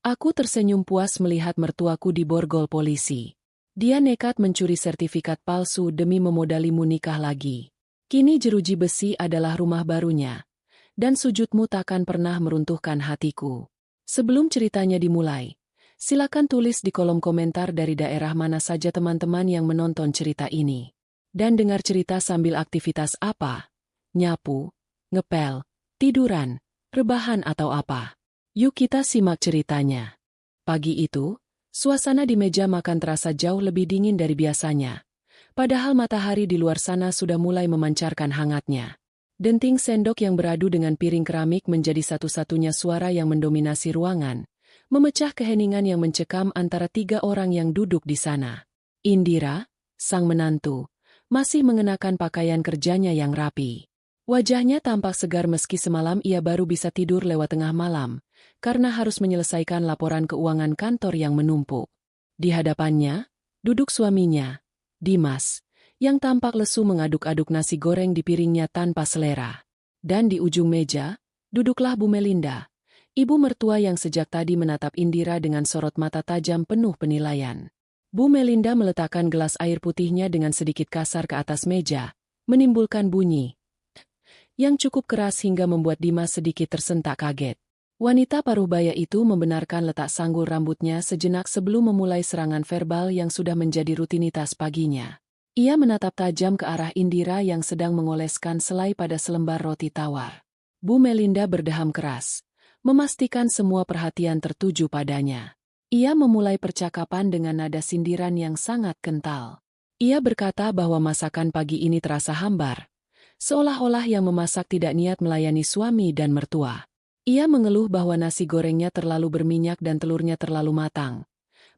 Aku tersenyum puas melihat mertuaku diborgol polisi. Dia nekat mencuri sertifikat palsu demi memodalimu nikah lagi. Kini jeruji besi adalah rumah barunya. Dan sujudmu takkan pernah meruntuhkan hatiku. Sebelum ceritanya dimulai, silakan tulis di kolom komentar dari daerah mana saja teman-teman yang menonton cerita ini. Dan dengar cerita sambil aktivitas apa? Nyapu, ngepel, tiduran, rebahan atau apa? Yuk kita simak ceritanya. Pagi itu, suasana di meja makan terasa jauh lebih dingin dari biasanya. Padahal matahari di luar sana sudah mulai memancarkan hangatnya. Denting sendok yang beradu dengan piring keramik menjadi satu-satunya suara yang mendominasi ruangan, memecah keheningan yang mencekam antara 3 orang yang duduk di sana. Indira, sang menantu, masih mengenakan pakaian kerjanya yang rapi. Wajahnya tampak segar meski semalam ia baru bisa tidur lewat tengah malam, karena harus menyelesaikan laporan keuangan kantor yang menumpuk. Di hadapannya, duduk suaminya, Dimas, yang tampak lesu mengaduk-aduk nasi goreng di piringnya tanpa selera. Dan di ujung meja, duduklah Bu Melinda, ibu mertua yang sejak tadi menatap Indira dengan sorot mata tajam penuh penilaian. Bu Melinda meletakkan gelas air putihnya dengan sedikit kasar ke atas meja, menimbulkan bunyi yang cukup keras hingga membuat Dimas sedikit tersentak kaget. Wanita paruh baya itu membenarkan letak sanggul rambutnya sejenak sebelum memulai serangan verbal yang sudah menjadi rutinitas paginya. Ia menatap tajam ke arah Indira yang sedang mengoleskan selai pada selembar roti tawar. Bu Melinda berdeham keras, memastikan semua perhatian tertuju padanya. Ia memulai percakapan dengan nada sindiran yang sangat kental. Ia berkata bahwa masakan pagi ini terasa hambar, seolah-olah yang memasak tidak niat melayani suami dan mertua. Ia mengeluh bahwa nasi gorengnya terlalu berminyak dan telurnya terlalu matang.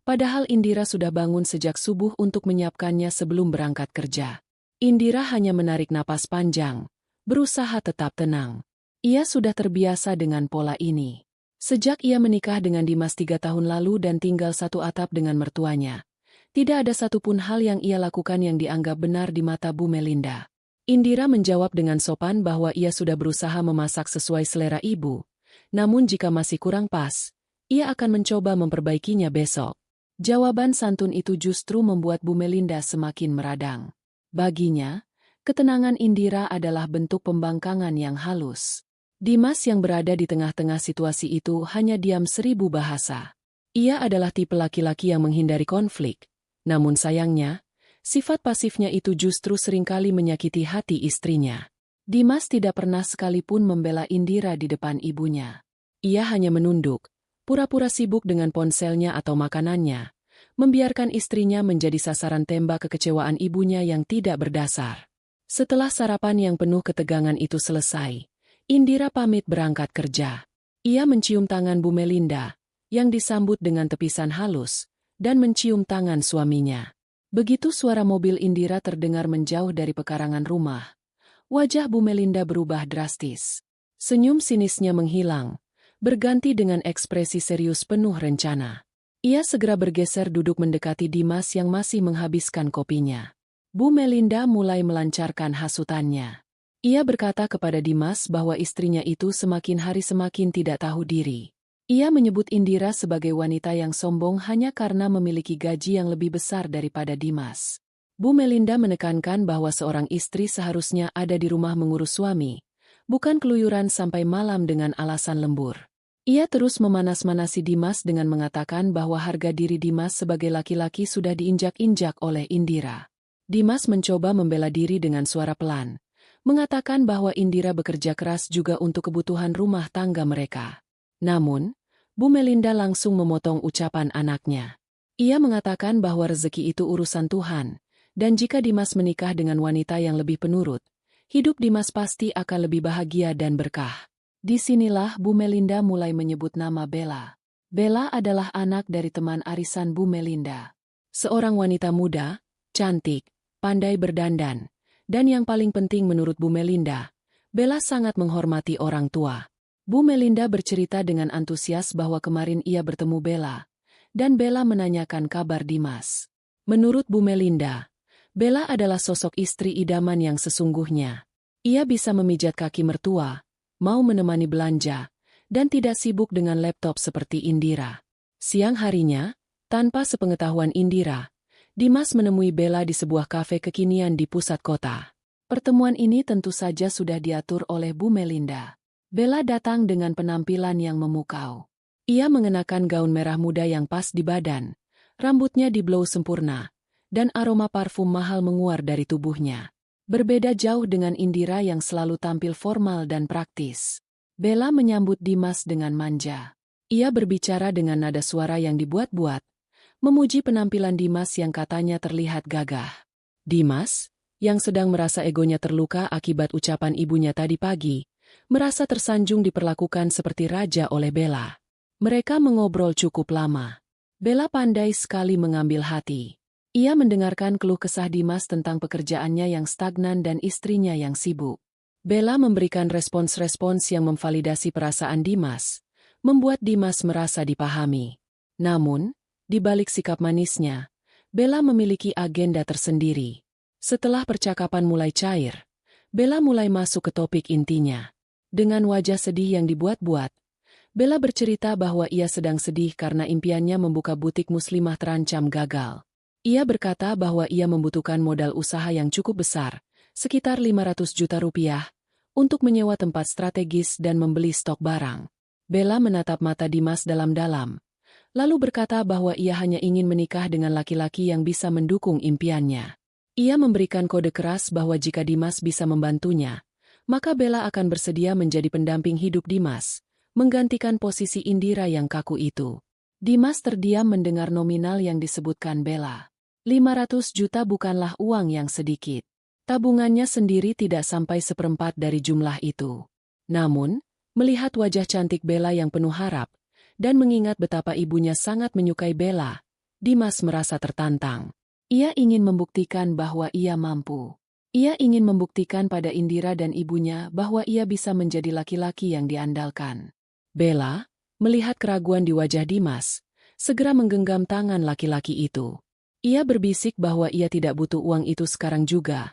Padahal Indira sudah bangun sejak subuh untuk menyiapkannya sebelum berangkat kerja. Indira hanya menarik napas panjang, berusaha tetap tenang. Ia sudah terbiasa dengan pola ini. Sejak ia menikah dengan Dimas 3 tahun lalu dan tinggal satu atap dengan mertuanya, tidak ada satupun hal yang ia lakukan yang dianggap benar di mata Bu Melinda. Indira menjawab dengan sopan bahwa ia sudah berusaha memasak sesuai selera ibu, namun jika masih kurang pas, ia akan mencoba memperbaikinya besok. Jawaban santun itu justru membuat Bu Melinda semakin meradang. Baginya, ketenangan Indira adalah bentuk pembangkangan yang halus. Dimas yang berada di tengah-tengah situasi itu hanya diam 1000 bahasa. Ia adalah tipe laki-laki yang menghindari konflik, namun sayangnya, sifat pasifnya itu justru seringkali menyakiti hati istrinya. Dimas tidak pernah sekalipun membela Indira di depan ibunya. Ia hanya menunduk, pura-pura sibuk dengan ponselnya atau makanannya, membiarkan istrinya menjadi sasaran tembak kekecewaan ibunya yang tidak berdasar. Setelah sarapan yang penuh ketegangan itu selesai, Indira pamit berangkat kerja. Ia mencium tangan Bu Melinda, yang disambut dengan tepisan halus, dan mencium tangan suaminya. Begitu suara mobil Indira terdengar menjauh dari pekarangan rumah, wajah Bu Melinda berubah drastis. Senyum sinisnya menghilang, berganti dengan ekspresi serius penuh rencana. Ia segera bergeser duduk mendekati Dimas yang masih menghabiskan kopinya. Bu Melinda mulai melancarkan hasutannya. Ia berkata kepada Dimas bahwa istrinya itu semakin hari semakin tidak tahu diri. Ia menyebut Indira sebagai wanita yang sombong hanya karena memiliki gaji yang lebih besar daripada Dimas. Bu Melinda menekankan bahwa seorang istri seharusnya ada di rumah mengurus suami, bukan keluyuran sampai malam dengan alasan lembur. Ia terus memanas-manasi Dimas dengan mengatakan bahwa harga diri Dimas sebagai laki-laki sudah diinjak-injak oleh Indira. Dimas mencoba membela diri dengan suara pelan, mengatakan bahwa Indira bekerja keras juga untuk kebutuhan rumah tangga mereka. Namun, Bu Melinda langsung memotong ucapan anaknya. Ia mengatakan bahwa rezeki itu urusan Tuhan, dan jika Dimas menikah dengan wanita yang lebih penurut, hidup Dimas pasti akan lebih bahagia dan berkah. Disinilah Bu Melinda mulai menyebut nama Bella. Bella adalah anak dari teman arisan Bu Melinda. Seorang wanita muda, cantik, pandai berdandan, dan yang paling penting menurut Bu Melinda, Bella sangat menghormati orang tua. Bu Melinda bercerita dengan antusias bahwa kemarin ia bertemu Bella, dan Bella menanyakan kabar Dimas. Menurut Bu Melinda, Bella adalah sosok istri idaman yang sesungguhnya. Ia bisa memijat kaki mertua, mau menemani belanja, dan tidak sibuk dengan laptop seperti Indira. Siang harinya, tanpa sepengetahuan Indira, Dimas menemui Bella di sebuah kafe kekinian di pusat kota. Pertemuan ini tentu saja sudah diatur oleh Bu Melinda. Bella datang dengan penampilan yang memukau. Ia mengenakan gaun merah muda yang pas di badan, rambutnya di-blow sempurna, dan aroma parfum mahal menguar dari tubuhnya. Berbeda jauh dengan Indira yang selalu tampil formal dan praktis. Bella menyambut Dimas dengan manja. Ia berbicara dengan nada suara yang dibuat-buat, memuji penampilan Dimas yang katanya terlihat gagah. Dimas, yang sedang merasa egonya terluka akibat ucapan ibunya tadi pagi, merasa tersanjung diperlakukan seperti raja oleh Bella. Mereka mengobrol cukup lama. Bella pandai sekali mengambil hati. Ia mendengarkan keluh kesah Dimas tentang pekerjaannya yang stagnan dan istrinya yang sibuk. Bella memberikan respons-respons yang memvalidasi perasaan Dimas, membuat Dimas merasa dipahami. Namun, di balik sikap manisnya, Bella memiliki agenda tersendiri. Setelah percakapan mulai cair, Bella mulai masuk ke topik intinya. Dengan wajah sedih yang dibuat-buat, Bella bercerita bahwa ia sedang sedih karena impiannya membuka butik muslimah terancam gagal. Ia berkata bahwa ia membutuhkan modal usaha yang cukup besar, sekitar 500 juta rupiah, untuk menyewa tempat strategis dan membeli stok barang. Bella menatap mata Dimas dalam-dalam, lalu berkata bahwa ia hanya ingin menikah dengan laki-laki yang bisa mendukung impiannya. Ia memberikan kode keras bahwa jika Dimas bisa membantunya, maka Bella akan bersedia menjadi pendamping hidup Dimas, menggantikan posisi Indira yang kaku itu. Dimas terdiam mendengar nominal yang disebutkan Bella. 500 juta bukanlah uang yang sedikit. Tabungannya sendiri tidak sampai seperempat dari jumlah itu. Namun, melihat wajah cantik Bella yang penuh harap, dan mengingat betapa ibunya sangat menyukai Bella, Dimas merasa tertantang. Ia ingin membuktikan bahwa ia mampu. Ia ingin membuktikan pada Indira dan ibunya bahwa ia bisa menjadi laki-laki yang diandalkan. Bella, melihat keraguan di wajah Dimas, segera menggenggam tangan laki-laki itu. Ia berbisik bahwa ia tidak butuh uang itu sekarang juga,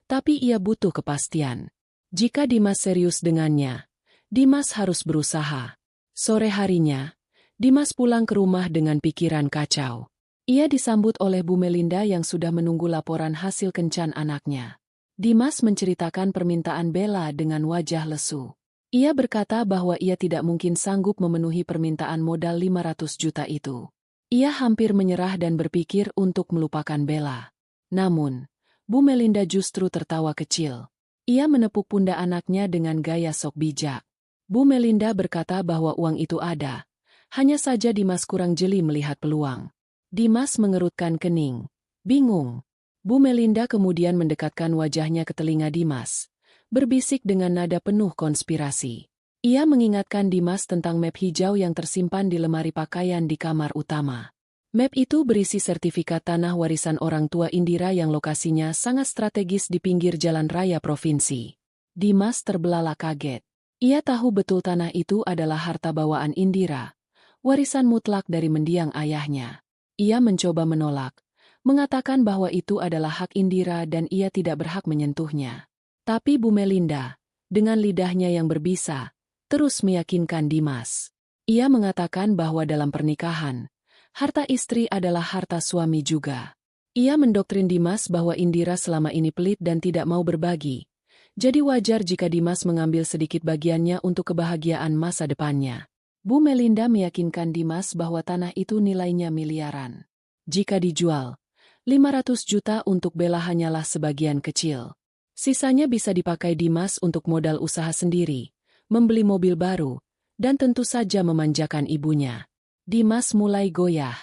tapi ia butuh kepastian. Jika Dimas serius dengannya, Dimas harus berusaha. Sore harinya, Dimas pulang ke rumah dengan pikiran kacau. Ia disambut oleh Bu Melinda yang sudah menunggu laporan hasil kencan anaknya. Dimas menceritakan permintaan Bella dengan wajah lesu. Ia berkata bahwa ia tidak mungkin sanggup memenuhi permintaan modal 500 juta itu. Ia hampir menyerah dan berpikir untuk melupakan Bella. Namun, Bu Melinda justru tertawa kecil. Ia menepuk pundak anaknya dengan gaya sok bijak. Bu Melinda berkata bahwa uang itu ada. Hanya saja Dimas kurang jeli melihat peluang. Dimas mengerutkan kening. Bingung. Bu Melinda kemudian mendekatkan wajahnya ke telinga Dimas, berbisik dengan nada penuh konspirasi. Ia mengingatkan Dimas tentang map hijau yang tersimpan di lemari pakaian di kamar utama. Map itu berisi sertifikat tanah warisan orang tua Indira yang lokasinya sangat strategis di pinggir jalan raya provinsi. Dimas terbelalak kaget. Ia tahu betul tanah itu adalah harta bawaan Indira, warisan mutlak dari mendiang ayahnya. Ia mencoba menolak, mengatakan bahwa itu adalah hak Indira dan ia tidak berhak menyentuhnya. Tapi Bu Melinda, dengan lidahnya yang berbisa, terus meyakinkan Dimas. Ia mengatakan bahwa dalam pernikahan, harta istri adalah harta suami juga. Ia mendoktrin Dimas bahwa Indira selama ini pelit dan tidak mau berbagi. Jadi wajar jika Dimas mengambil sedikit bagiannya untuk kebahagiaan masa depannya. Bu Melinda meyakinkan Dimas bahwa tanah itu nilainya miliaran. Jika dijual, 500 juta untuk Bella hanyalah sebagian kecil. Sisanya bisa dipakai Dimas untuk modal usaha sendiri, membeli mobil baru, dan tentu saja memanjakan ibunya. Dimas mulai goyah.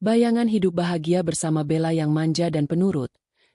Bayangan hidup bahagia bersama Bella yang manja dan penurut,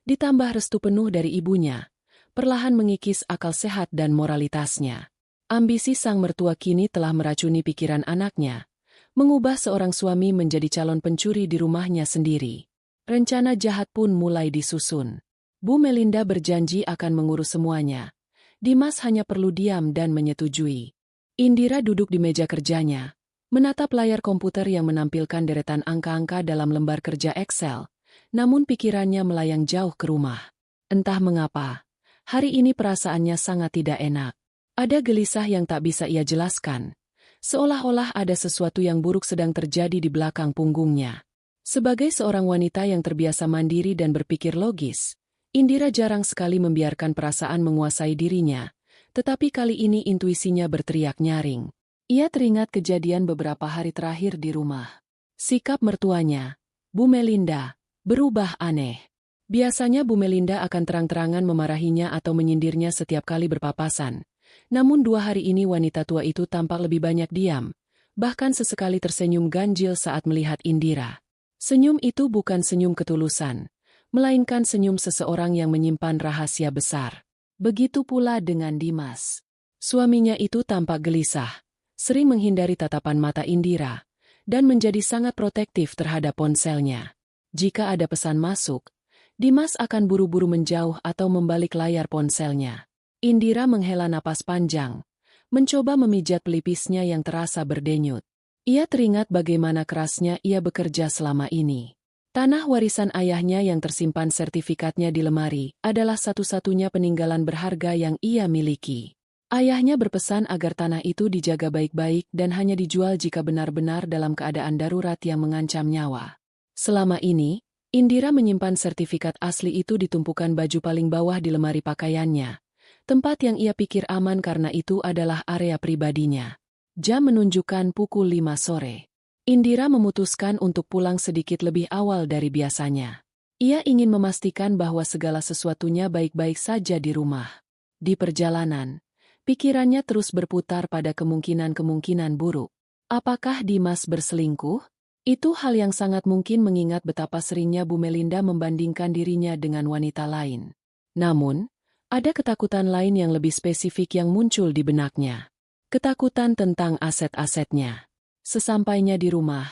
ditambah restu penuh dari ibunya, perlahan mengikis akal sehat dan moralitasnya. Ambisi sang mertua kini telah meracuni pikiran anaknya, mengubah seorang suami menjadi calon pencuri di rumahnya sendiri. Rencana jahat pun mulai disusun. Bu Melinda berjanji akan mengurus semuanya. Dimas hanya perlu diam dan menyetujui. Indira duduk di meja kerjanya, menatap layar komputer yang menampilkan deretan angka-angka dalam lembar kerja Excel, namun pikirannya melayang jauh ke rumah. Entah mengapa, hari ini perasaannya sangat tidak enak. Ada gelisah yang tak bisa ia jelaskan, seolah-olah ada sesuatu yang buruk sedang terjadi di belakang punggungnya. Sebagai seorang wanita yang terbiasa mandiri dan berpikir logis, Indira jarang sekali membiarkan perasaan menguasai dirinya, tetapi kali ini intuisinya berteriak nyaring. Ia teringat kejadian beberapa hari terakhir di rumah. Sikap mertuanya, Bu Melinda, berubah aneh. Biasanya Bu Melinda akan terang-terangan memarahinya atau menyindirnya setiap kali berpapasan. Namun 2 hari ini wanita tua itu tampak lebih banyak diam, bahkan sesekali tersenyum ganjil saat melihat Indira. Senyum itu bukan senyum ketulusan, melainkan senyum seseorang yang menyimpan rahasia besar. Begitu pula dengan Dimas. Suaminya itu tampak gelisah, sering menghindari tatapan mata Indira, dan menjadi sangat protektif terhadap ponselnya. Jika ada pesan masuk, Dimas akan buru-buru menjauh atau membalik layar ponselnya. Indira menghela napas panjang, mencoba memijat pelipisnya yang terasa berdenyut. Ia teringat bagaimana kerasnya ia bekerja selama ini. Tanah warisan ayahnya yang tersimpan sertifikatnya di lemari adalah satu-satunya peninggalan berharga yang ia miliki. Ayahnya berpesan agar tanah itu dijaga baik-baik dan hanya dijual jika benar-benar dalam keadaan darurat yang mengancam nyawa. Selama ini, Indira menyimpan sertifikat asli itu di tumpukan baju paling bawah di lemari pakaiannya. Tempat yang ia pikir aman karena itu adalah area pribadinya. Jam menunjukkan pukul 5 sore. Indira memutuskan untuk pulang sedikit lebih awal dari biasanya. Ia ingin memastikan bahwa segala sesuatunya baik-baik saja di rumah. Di perjalanan, pikirannya terus berputar pada kemungkinan-kemungkinan buruk. Apakah Dimas berselingkuh? Itu hal yang sangat mungkin mengingat betapa seringnya Bu Melinda membandingkan dirinya dengan wanita lain. Namun, ada ketakutan lain yang lebih spesifik yang muncul di benaknya. Ketakutan tentang aset-asetnya. Sesampainya di rumah,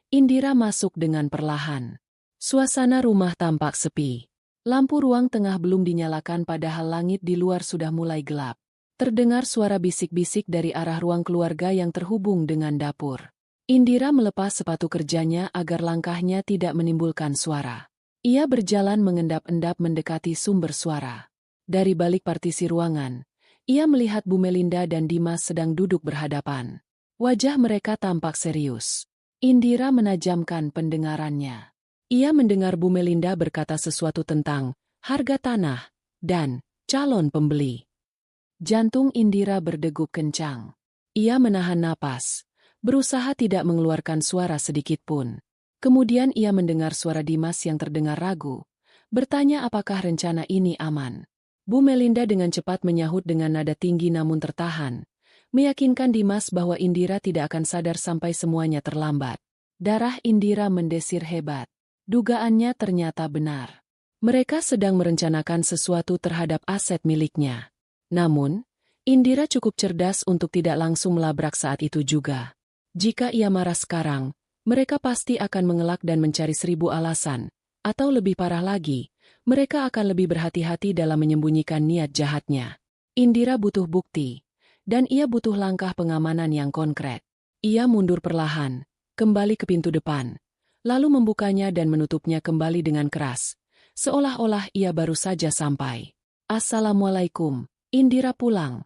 Indira masuk dengan perlahan. Suasana rumah tampak sepi. Lampu ruang tengah belum dinyalakan padahal langit di luar sudah mulai gelap. Terdengar suara bisik-bisik dari arah ruang keluarga yang terhubung dengan dapur. Indira melepas sepatu kerjanya agar langkahnya tidak menimbulkan suara. Ia berjalan mengendap-endap mendekati sumber suara. Dari balik partisi ruangan, ia melihat Bu Melinda dan Dimas sedang duduk berhadapan. Wajah mereka tampak serius. Indira menajamkan pendengarannya. Ia mendengar Bu Melinda berkata sesuatu tentang harga tanah dan calon pembeli. Jantung Indira berdegup kencang. Ia menahan napas, berusaha tidak mengeluarkan suara sedikit pun. Kemudian ia mendengar suara Dimas yang terdengar ragu, bertanya apakah rencana ini aman. Bu Melinda dengan cepat menyahut dengan nada tinggi namun tertahan, meyakinkan Dimas bahwa Indira tidak akan sadar sampai semuanya terlambat. Darah Indira mendesir hebat. Dugaannya ternyata benar. Mereka sedang merencanakan sesuatu terhadap aset miliknya. Namun, Indira cukup cerdas untuk tidak langsung melabrak saat itu juga. Jika ia marah sekarang, mereka pasti akan mengelak dan mencari 1000 alasan, atau lebih parah lagi, mereka akan lebih berhati-hati dalam menyembunyikan niat jahatnya. Indira butuh bukti, dan ia butuh langkah pengamanan yang konkret. Ia mundur perlahan, kembali ke pintu depan, lalu membukanya dan menutupnya kembali dengan keras, seolah-olah ia baru saja sampai. "Assalamualaikum, Indira pulang,"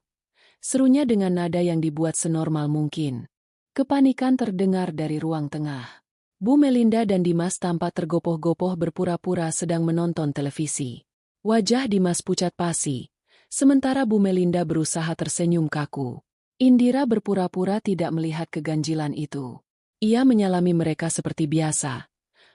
serunya dengan nada yang dibuat senormal mungkin. Kepanikan terdengar dari ruang tengah. Bu Melinda dan Dimas tampak tergopoh-gopoh berpura-pura sedang menonton televisi. Wajah Dimas pucat pasi, sementara Bu Melinda berusaha tersenyum kaku. Indira berpura-pura tidak melihat keganjilan itu. Ia menyalami mereka seperti biasa,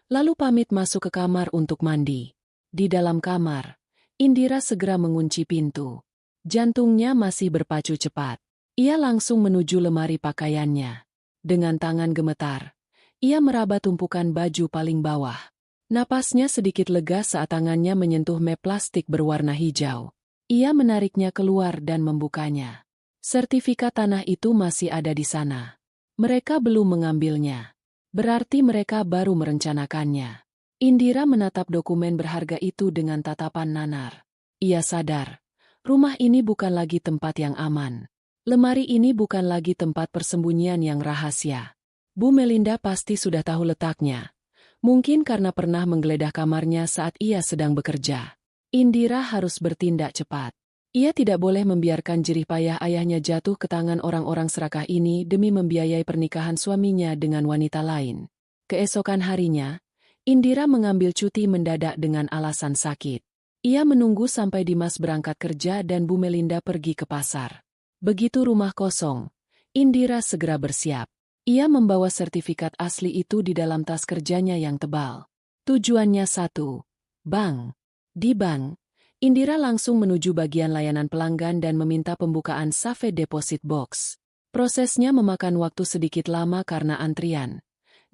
lalu pamit masuk ke kamar untuk mandi. Di dalam kamar, Indira segera mengunci pintu. Jantungnya masih berpacu cepat. Ia langsung menuju lemari pakaiannya. Dengan tangan gemetar, ia meraba tumpukan baju paling bawah. Napasnya sedikit lega saat tangannya menyentuh map plastik berwarna hijau. Ia menariknya keluar dan membukanya. Sertifikat tanah itu masih ada di sana. Mereka belum mengambilnya. Berarti mereka baru merencanakannya. Indira menatap dokumen berharga itu dengan tatapan nanar. Ia sadar, rumah ini bukan lagi tempat yang aman. Lemari ini bukan lagi tempat persembunyian yang rahasia. Bu Melinda pasti sudah tahu letaknya. Mungkin karena pernah menggeledah kamarnya saat ia sedang bekerja. Indira harus bertindak cepat. Ia tidak boleh membiarkan jerih payah ayahnya jatuh ke tangan orang-orang serakah ini demi membiayai pernikahan suaminya dengan wanita lain. Keesokan harinya, Indira mengambil cuti mendadak dengan alasan sakit. Ia menunggu sampai Dimas berangkat kerja dan Bu Melinda pergi ke pasar. Begitu rumah kosong, Indira segera bersiap. Ia membawa sertifikat asli itu di dalam tas kerjanya yang tebal. Tujuannya satu, bank. Di bank, Indira langsung menuju bagian layanan pelanggan dan meminta pembukaan Safe Deposit Box. Prosesnya memakan waktu sedikit lama karena antrian.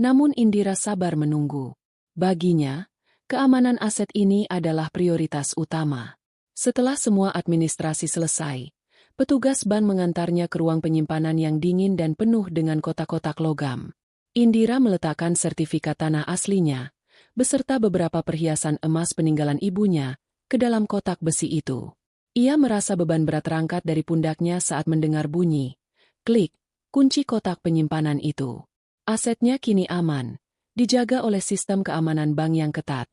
Namun Indira sabar menunggu. Baginya, keamanan aset ini adalah prioritas utama. Setelah semua administrasi selesai, petugas bank mengantarnya ke ruang penyimpanan yang dingin dan penuh dengan kotak-kotak logam. Indira meletakkan sertifikat tanah aslinya, beserta beberapa perhiasan emas peninggalan ibunya, ke dalam kotak besi itu. Ia merasa beban berat terangkat dari pundaknya saat mendengar bunyi, klik, kunci kotak penyimpanan itu. Asetnya kini aman, dijaga oleh sistem keamanan bank yang ketat,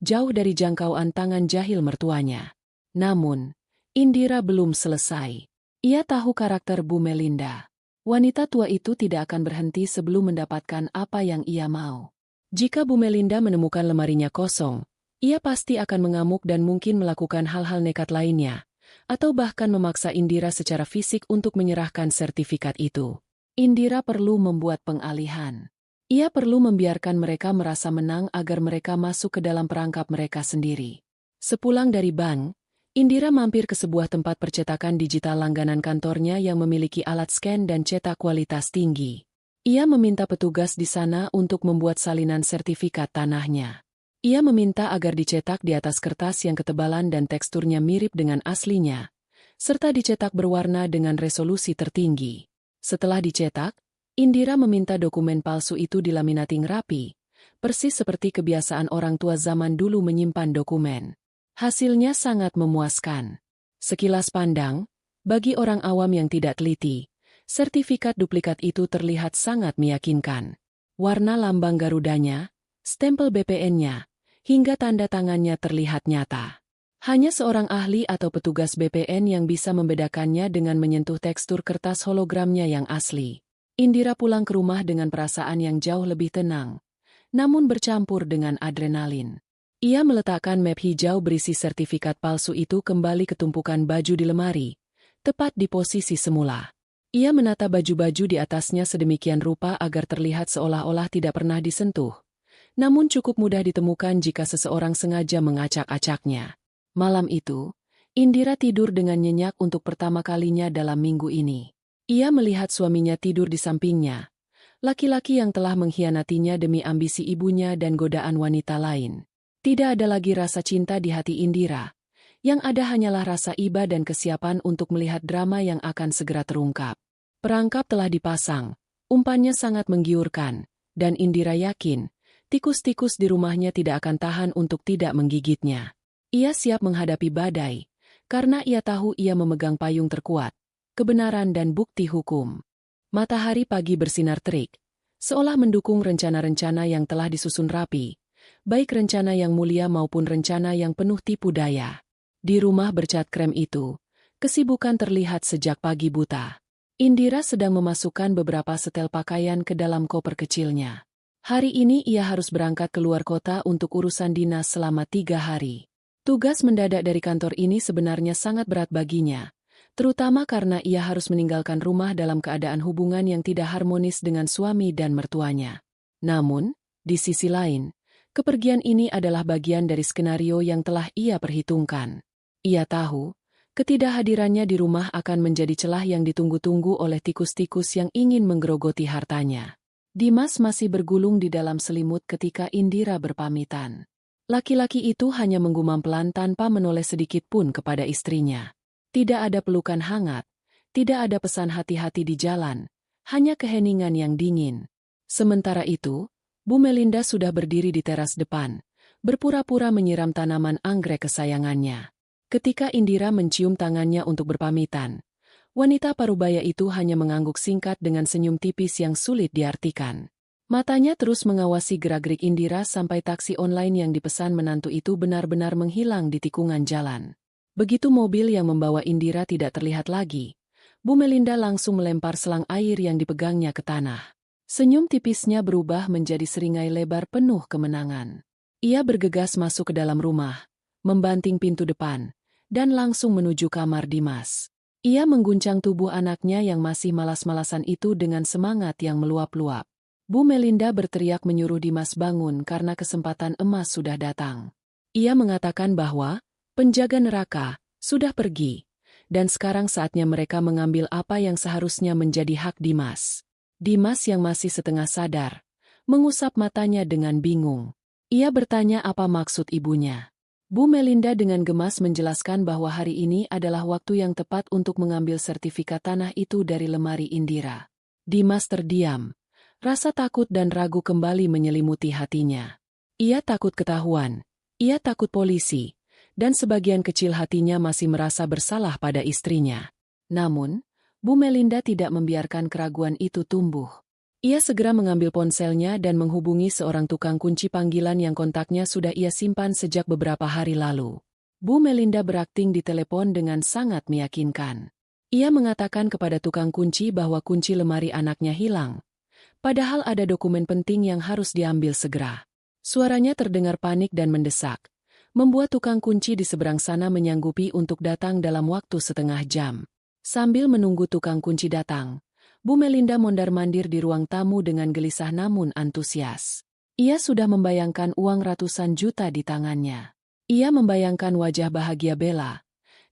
jauh dari jangkauan tangan jahil mertuanya. Namun, Indira belum selesai. Ia tahu karakter Bu Melinda. Wanita tua itu tidak akan berhenti sebelum mendapatkan apa yang ia mau. Jika Bu Melinda menemukan lemarinya kosong, ia pasti akan mengamuk dan mungkin melakukan hal-hal nekat lainnya, atau bahkan memaksa Indira secara fisik untuk menyerahkan sertifikat itu. Indira perlu membuat pengalihan. Ia perlu membiarkan mereka merasa menang agar mereka masuk ke dalam perangkap mereka sendiri. Sepulang dari bank, Indira mampir ke sebuah tempat percetakan digital langganan kantornya yang memiliki alat scan dan cetak kualitas tinggi. Ia meminta petugas di sana untuk membuat salinan sertifikat tanahnya. Ia meminta agar dicetak di atas kertas yang ketebalan dan teksturnya mirip dengan aslinya, serta dicetak berwarna dengan resolusi tertinggi. Setelah dicetak, Indira meminta dokumen palsu itu dilaminating rapi, persis seperti kebiasaan orang tua zaman dulu menyimpan dokumen. Hasilnya sangat memuaskan. Sekilas pandang, bagi orang awam yang tidak teliti, sertifikat duplikat itu terlihat sangat meyakinkan. Warna lambang Garudanya, stempel BPN-nya, hingga tanda tangannya terlihat nyata. Hanya seorang ahli atau petugas BPN yang bisa membedakannya dengan menyentuh tekstur kertas hologramnya yang asli. Indira pulang ke rumah dengan perasaan yang jauh lebih tenang, namun bercampur dengan adrenalin. Ia meletakkan map hijau berisi sertifikat palsu itu kembali ke tumpukan baju di lemari, tepat di posisi semula. Ia menata baju-baju di atasnya sedemikian rupa agar terlihat seolah-olah tidak pernah disentuh. Namun cukup mudah ditemukan jika seseorang sengaja mengacak-acaknya. Malam itu, Indira tidur dengan nyenyak untuk pertama kalinya dalam minggu ini. Ia melihat suaminya tidur di sampingnya, laki-laki yang telah mengkhianatinya demi ambisi ibunya dan godaan wanita lain. Tidak ada lagi rasa cinta di hati Indira. Yang ada hanyalah rasa iba dan kesiapan untuk melihat drama yang akan segera terungkap. Perangkap telah dipasang, umpannya sangat menggiurkan, dan Indira yakin, tikus-tikus di rumahnya tidak akan tahan untuk tidak menggigitnya. Ia siap menghadapi badai, karena ia tahu ia memegang payung terkuat, kebenaran dan bukti hukum. Matahari pagi bersinar terik, seolah mendukung rencana-rencana yang telah disusun rapi, baik rencana yang mulia maupun rencana yang penuh tipu daya. Di rumah bercat krem itu, kesibukan terlihat sejak pagi buta. Indira sedang memasukkan beberapa setel pakaian ke dalam koper kecilnya. Hari ini ia harus berangkat ke luar kota untuk urusan dinas selama 3 hari. Tugas mendadak dari kantor ini sebenarnya sangat berat baginya, terutama karena ia harus meninggalkan rumah dalam keadaan hubungan yang tidak harmonis dengan suami dan mertuanya. Namun, di sisi lain, kepergian ini adalah bagian dari skenario yang telah ia perhitungkan. Ia tahu, ketidakhadirannya di rumah akan menjadi celah yang ditunggu-tunggu oleh tikus-tikus yang ingin menggerogoti hartanya. Dimas masih bergulung di dalam selimut ketika Indira berpamitan. Laki-laki itu hanya menggumam pelan tanpa menoleh sedikit pun kepada istrinya. Tidak ada pelukan hangat, tidak ada pesan hati-hati di jalan, hanya keheningan yang dingin. Sementara itu, Bu Melinda sudah berdiri di teras depan, berpura-pura menyiram tanaman anggrek kesayangannya. Ketika Indira mencium tangannya untuk berpamitan, wanita parubaya itu hanya mengangguk singkat dengan senyum tipis yang sulit diartikan. Matanya terus mengawasi gerak-gerik Indira sampai taksi online yang dipesan menantu itu benar-benar menghilang di tikungan jalan. Begitu mobil yang membawa Indira tidak terlihat lagi, Bu Melinda langsung melempar selang air yang dipegangnya ke tanah. Senyum tipisnya berubah menjadi seringai lebar penuh kemenangan. Ia bergegas masuk ke dalam rumah, membanting pintu depan, dan langsung menuju kamar Dimas. Ia mengguncang tubuh anaknya yang masih malas-malasan itu dengan semangat yang meluap-luap. Bu Melinda berteriak menyuruh Dimas bangun karena kesempatan emas sudah datang. Ia mengatakan bahwa penjaga neraka sudah pergi, dan sekarang saatnya mereka mengambil apa yang seharusnya menjadi hak Dimas. Dimas yang masih setengah sadar, mengusap matanya dengan bingung. Ia bertanya apa maksud ibunya. Bu Melinda dengan gemas menjelaskan bahwa hari ini adalah waktu yang tepat untuk mengambil sertifikat tanah itu dari lemari Indira. Dimas terdiam. Rasa takut dan ragu kembali menyelimuti hatinya. Ia takut ketahuan, ia takut polisi, dan sebagian kecil hatinya masih merasa bersalah pada istrinya. Namun, Bu Melinda tidak membiarkan keraguan itu tumbuh. Ia segera mengambil ponselnya dan menghubungi seorang tukang kunci panggilan yang kontaknya sudah ia simpan sejak beberapa hari lalu. Bu Melinda berakting di telepon dengan sangat meyakinkan. Ia mengatakan kepada tukang kunci bahwa kunci lemari anaknya hilang. Padahal ada dokumen penting yang harus diambil segera. Suaranya terdengar panik dan mendesak, membuat tukang kunci di seberang sana menyanggupi untuk datang dalam waktu setengah jam. Sambil menunggu tukang kunci datang, Bu Melinda mondar-mandir di ruang tamu dengan gelisah namun antusias. Ia sudah membayangkan uang ratusan juta di tangannya. Ia membayangkan wajah bahagia Bella,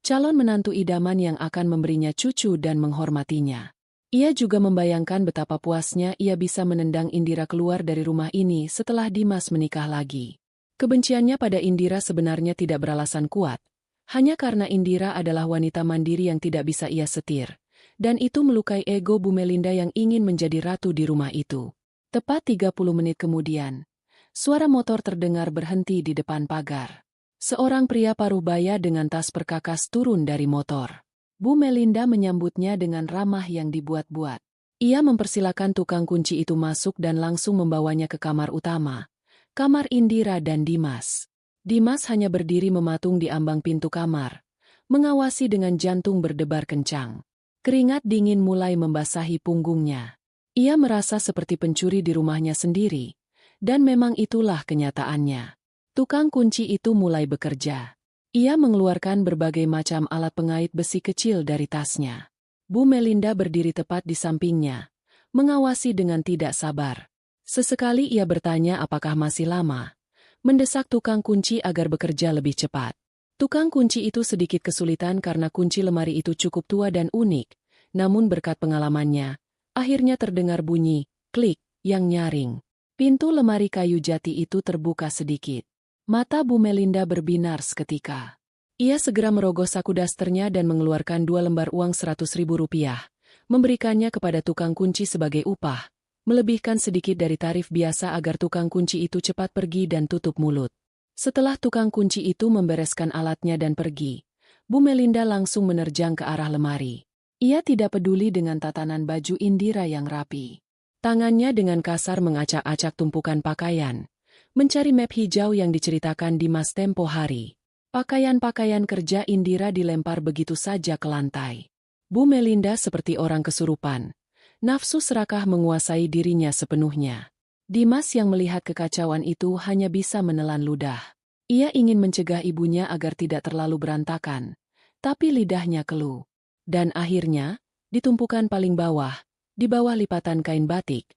calon menantu idaman yang akan memberinya cucu dan menghormatinya. Ia juga membayangkan betapa puasnya ia bisa menendang Indira keluar dari rumah ini setelah Dimas menikah lagi. Kebenciannya pada Indira sebenarnya tidak beralasan kuat, hanya karena Indira adalah wanita mandiri yang tidak bisa ia setir, dan itu melukai ego Bu Melinda yang ingin menjadi ratu di rumah itu. Tepat 30 menit kemudian, suara motor terdengar berhenti di depan pagar. Seorang pria paruh baya dengan tas perkakas turun dari motor. Bu Melinda menyambutnya dengan ramah yang dibuat-buat. Ia mempersilakan tukang kunci itu masuk dan langsung membawanya ke kamar utama, kamar Indira dan Dimas. Dimas hanya berdiri mematung di ambang pintu kamar, mengawasi dengan jantung berdebar kencang. Keringat dingin mulai membasahi punggungnya. Ia merasa seperti pencuri di rumahnya sendiri, dan memang itulah kenyataannya. Tukang kunci itu mulai bekerja. Ia mengeluarkan berbagai macam alat pengait besi kecil dari tasnya. Bu Melinda berdiri tepat di sampingnya, mengawasi dengan tidak sabar. Sesekali ia bertanya apakah masih lama, mendesak tukang kunci agar bekerja lebih cepat. Tukang kunci itu sedikit kesulitan karena kunci lemari itu cukup tua dan unik, namun berkat pengalamannya, akhirnya terdengar bunyi, klik, yang nyaring. Pintu lemari kayu jati itu terbuka sedikit. Mata Bu Melinda berbinar seketika. Ia segera merogoh saku dasternya dan mengeluarkan 2 lembar uang Rp100.000, memberikannya kepada tukang kunci sebagai upah, melebihkan sedikit dari tarif biasa agar tukang kunci itu cepat pergi dan tutup mulut. Setelah tukang kunci itu membereskan alatnya dan pergi, Bu Melinda langsung menerjang ke arah lemari. Ia tidak peduli dengan tatanan baju Indira yang rapi. Tangannya dengan kasar mengacak-acak tumpukan pakaian, mencari map hijau yang diceritakan Dimas tempo hari. Pakaian-pakaian kerja Indira dilempar begitu saja ke lantai. Bu Melinda seperti orang kesurupan. Nafsu serakah menguasai dirinya sepenuhnya. Dimas yang melihat kekacauan itu hanya bisa menelan ludah. Ia ingin mencegah ibunya agar tidak terlalu berantakan, tapi lidahnya keluh. Dan akhirnya, di tumpukan paling bawah, di bawah lipatan kain batik,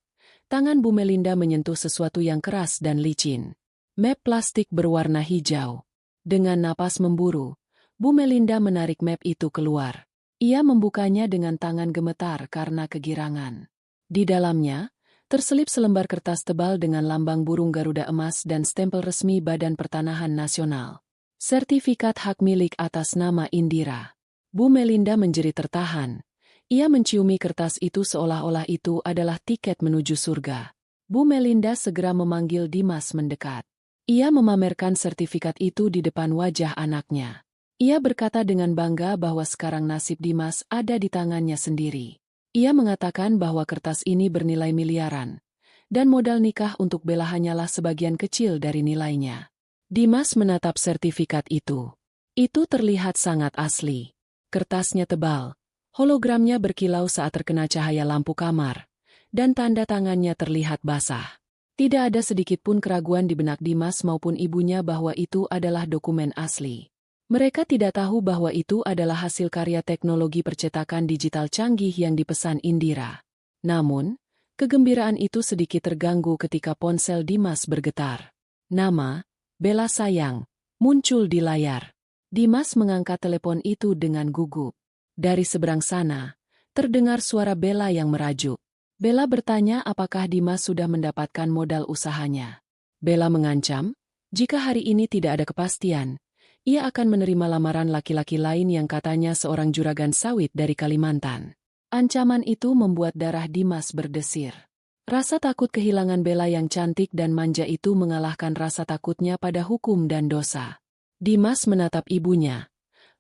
tangan Bu Melinda menyentuh sesuatu yang keras dan licin. Map plastik berwarna hijau. Dengan napas memburu, Bu Melinda menarik map itu keluar. Ia membukanya dengan tangan gemetar karena kegirangan. Di dalamnya, terselip selembar kertas tebal dengan lambang burung Garuda emas dan stempel resmi Badan Pertanahan Nasional. Sertifikat hak milik atas nama Indira. Bu Melinda menjerit tertahan. Ia menciumi kertas itu seolah-olah itu adalah tiket menuju surga. Bu Melinda segera memanggil Dimas mendekat. Ia memamerkan sertifikat itu di depan wajah anaknya. Ia berkata dengan bangga bahwa sekarang nasib Dimas ada di tangannya sendiri. Ia mengatakan bahwa kertas ini bernilai miliaran, dan modal nikah untuk Bella hanyalah sebagian kecil dari nilainya. Dimas menatap sertifikat itu. Itu terlihat sangat asli. Kertasnya tebal, hologramnya berkilau saat terkena cahaya lampu kamar, dan tanda tangannya terlihat basah. Tidak ada sedikit pun keraguan di benak Dimas maupun ibunya bahwa itu adalah dokumen asli. Mereka tidak tahu bahwa itu adalah hasil karya teknologi percetakan digital canggih yang dipesan Indira. Namun, kegembiraan itu sedikit terganggu ketika ponsel Dimas bergetar. Nama, Bella sayang, muncul di layar. Dimas mengangkat telepon itu dengan gugup. Dari seberang sana, terdengar suara Bella yang merajuk. Bella bertanya apakah Dimas sudah mendapatkan modal usahanya. Bella mengancam, jika hari ini tidak ada kepastian, ia akan menerima lamaran laki-laki lain yang katanya seorang juragan sawit dari Kalimantan. Ancaman itu membuat darah Dimas berdesir. Rasa takut kehilangan Bella yang cantik dan manja itu mengalahkan rasa takutnya pada hukum dan dosa. Dimas menatap ibunya,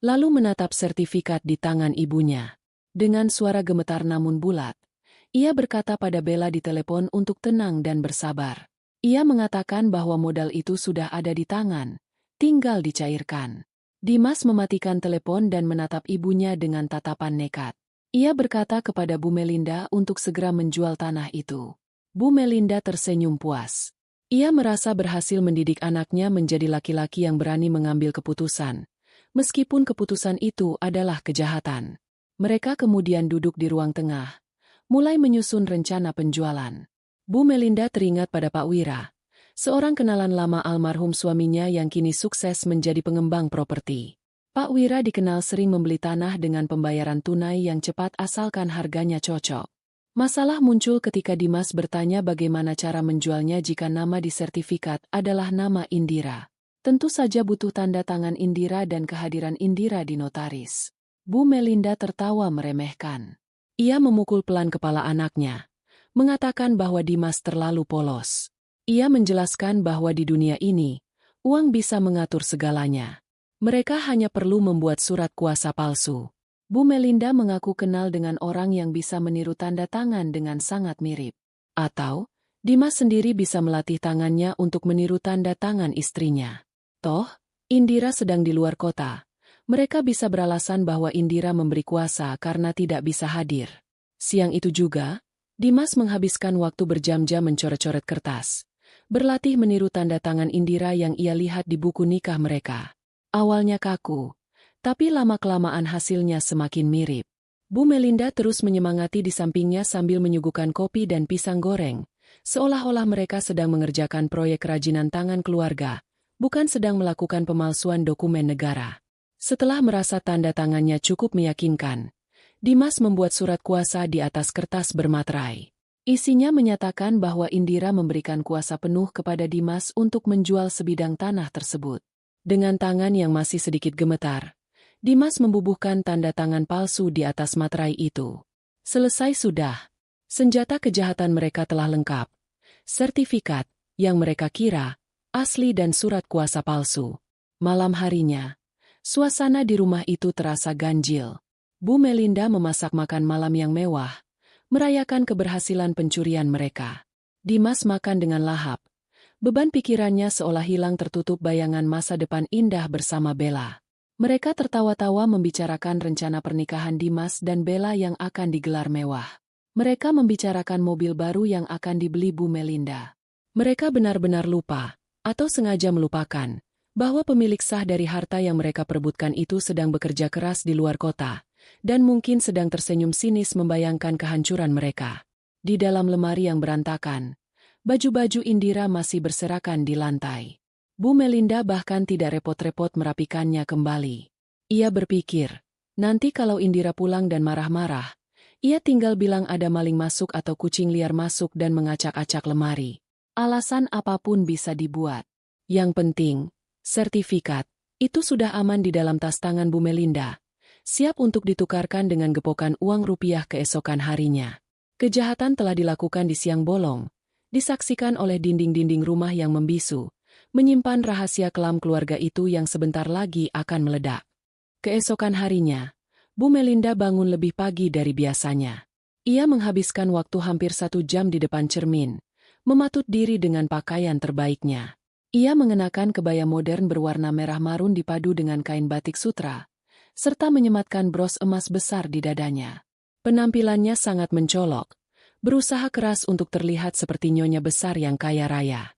lalu menatap sertifikat di tangan ibunya. Dengan suara gemetar namun bulat, ia berkata pada Bella di telepon untuk tenang dan bersabar. Ia mengatakan bahwa modal itu sudah ada di tangan, tinggal dicairkan. Dimas mematikan telepon dan menatap ibunya dengan tatapan nekat. Ia berkata kepada Bu Melinda untuk segera menjual tanah itu. Bu Melinda tersenyum puas. Ia merasa berhasil mendidik anaknya menjadi laki-laki yang berani mengambil keputusan, meskipun keputusan itu adalah kejahatan. Mereka kemudian duduk di ruang tengah, mulai menyusun rencana penjualan. Bu Melinda teringat pada Pak Wira, seorang kenalan lama almarhum suaminya yang kini sukses menjadi pengembang properti. Pak Wira dikenal sering membeli tanah dengan pembayaran tunai yang cepat asalkan harganya cocok. Masalah muncul ketika Dimas bertanya bagaimana cara menjualnya jika nama di sertifikat adalah nama Indira. Tentu saja butuh tanda tangan Indira dan kehadiran Indira di notaris. Bu Melinda tertawa meremehkan. Ia memukul pelan kepala anaknya, mengatakan bahwa Dimas terlalu polos. Ia menjelaskan bahwa di dunia ini, uang bisa mengatur segalanya. Mereka hanya perlu membuat surat kuasa palsu. Bu Melinda mengaku kenal dengan orang yang bisa meniru tanda tangan dengan sangat mirip. Atau, Dimas sendiri bisa melatih tangannya untuk meniru tanda tangan istrinya. Toh, Indira sedang di luar kota. Mereka bisa beralasan bahwa Indira memberi kuasa karena tidak bisa hadir. Siang itu juga, Dimas menghabiskan waktu berjam-jam mencoret-coret kertas, berlatih meniru tanda tangan Indira yang ia lihat di buku nikah mereka. Awalnya kaku, tapi lama-kelamaan hasilnya semakin mirip. Bu Melinda terus menyemangati di sampingnya sambil menyuguhkan kopi dan pisang goreng, seolah-olah mereka sedang mengerjakan proyek kerajinan tangan keluarga, bukan sedang melakukan pemalsuan dokumen negara. Setelah merasa tanda tangannya cukup meyakinkan, Dimas membuat surat kuasa di atas kertas bermaterai. Isinya menyatakan bahwa Indira memberikan kuasa penuh kepada Dimas untuk menjual sebidang tanah tersebut. Dengan tangan yang masih sedikit gemetar, Dimas membubuhkan tanda tangan palsu di atas materai itu. Selesai sudah. Senjata kejahatan mereka telah lengkap. Sertifikat, yang mereka kira, asli dan surat kuasa palsu. Malam harinya, suasana di rumah itu terasa ganjil. Bu Melinda memasak makan malam yang mewah, merayakan keberhasilan pencurian mereka. Dimas makan dengan lahap. Beban pikirannya seolah hilang tertutup bayangan masa depan indah bersama Bella. Mereka tertawa-tawa membicarakan rencana pernikahan Dimas dan Bella yang akan digelar mewah. Mereka membicarakan mobil baru yang akan dibeli Bu Melinda. Mereka benar-benar lupa, atau sengaja melupakan, bahwa pemilik sah dari harta yang mereka perebutkan itu sedang bekerja keras di luar kota, dan mungkin sedang tersenyum sinis membayangkan kehancuran mereka. Di dalam lemari yang berantakan, baju-baju Indira masih berserakan di lantai. Bu Melinda bahkan tidak repot-repot merapikannya kembali. Ia berpikir, nanti kalau Indira pulang dan marah-marah, ia tinggal bilang ada maling masuk atau kucing liar masuk dan mengacak-acak lemari. Alasan apapun bisa dibuat. Yang penting, sertifikat, itu sudah aman di dalam tas tangan Bu Melinda, siap untuk ditukarkan dengan gepokan uang rupiah keesokan harinya. Kejahatan telah dilakukan di siang bolong, disaksikan oleh dinding-dinding rumah yang membisu, menyimpan rahasia kelam keluarga itu yang sebentar lagi akan meledak. Keesokan harinya, Bu Melinda bangun lebih pagi dari biasanya. Ia menghabiskan waktu hampir 1 jam di depan cermin, mematut diri dengan pakaian terbaiknya. Ia mengenakan kebaya modern berwarna merah marun dipadu dengan kain batik sutra, serta menyematkan bros emas besar di dadanya. Penampilannya sangat mencolok, berusaha keras untuk terlihat seperti nyonya besar yang kaya raya.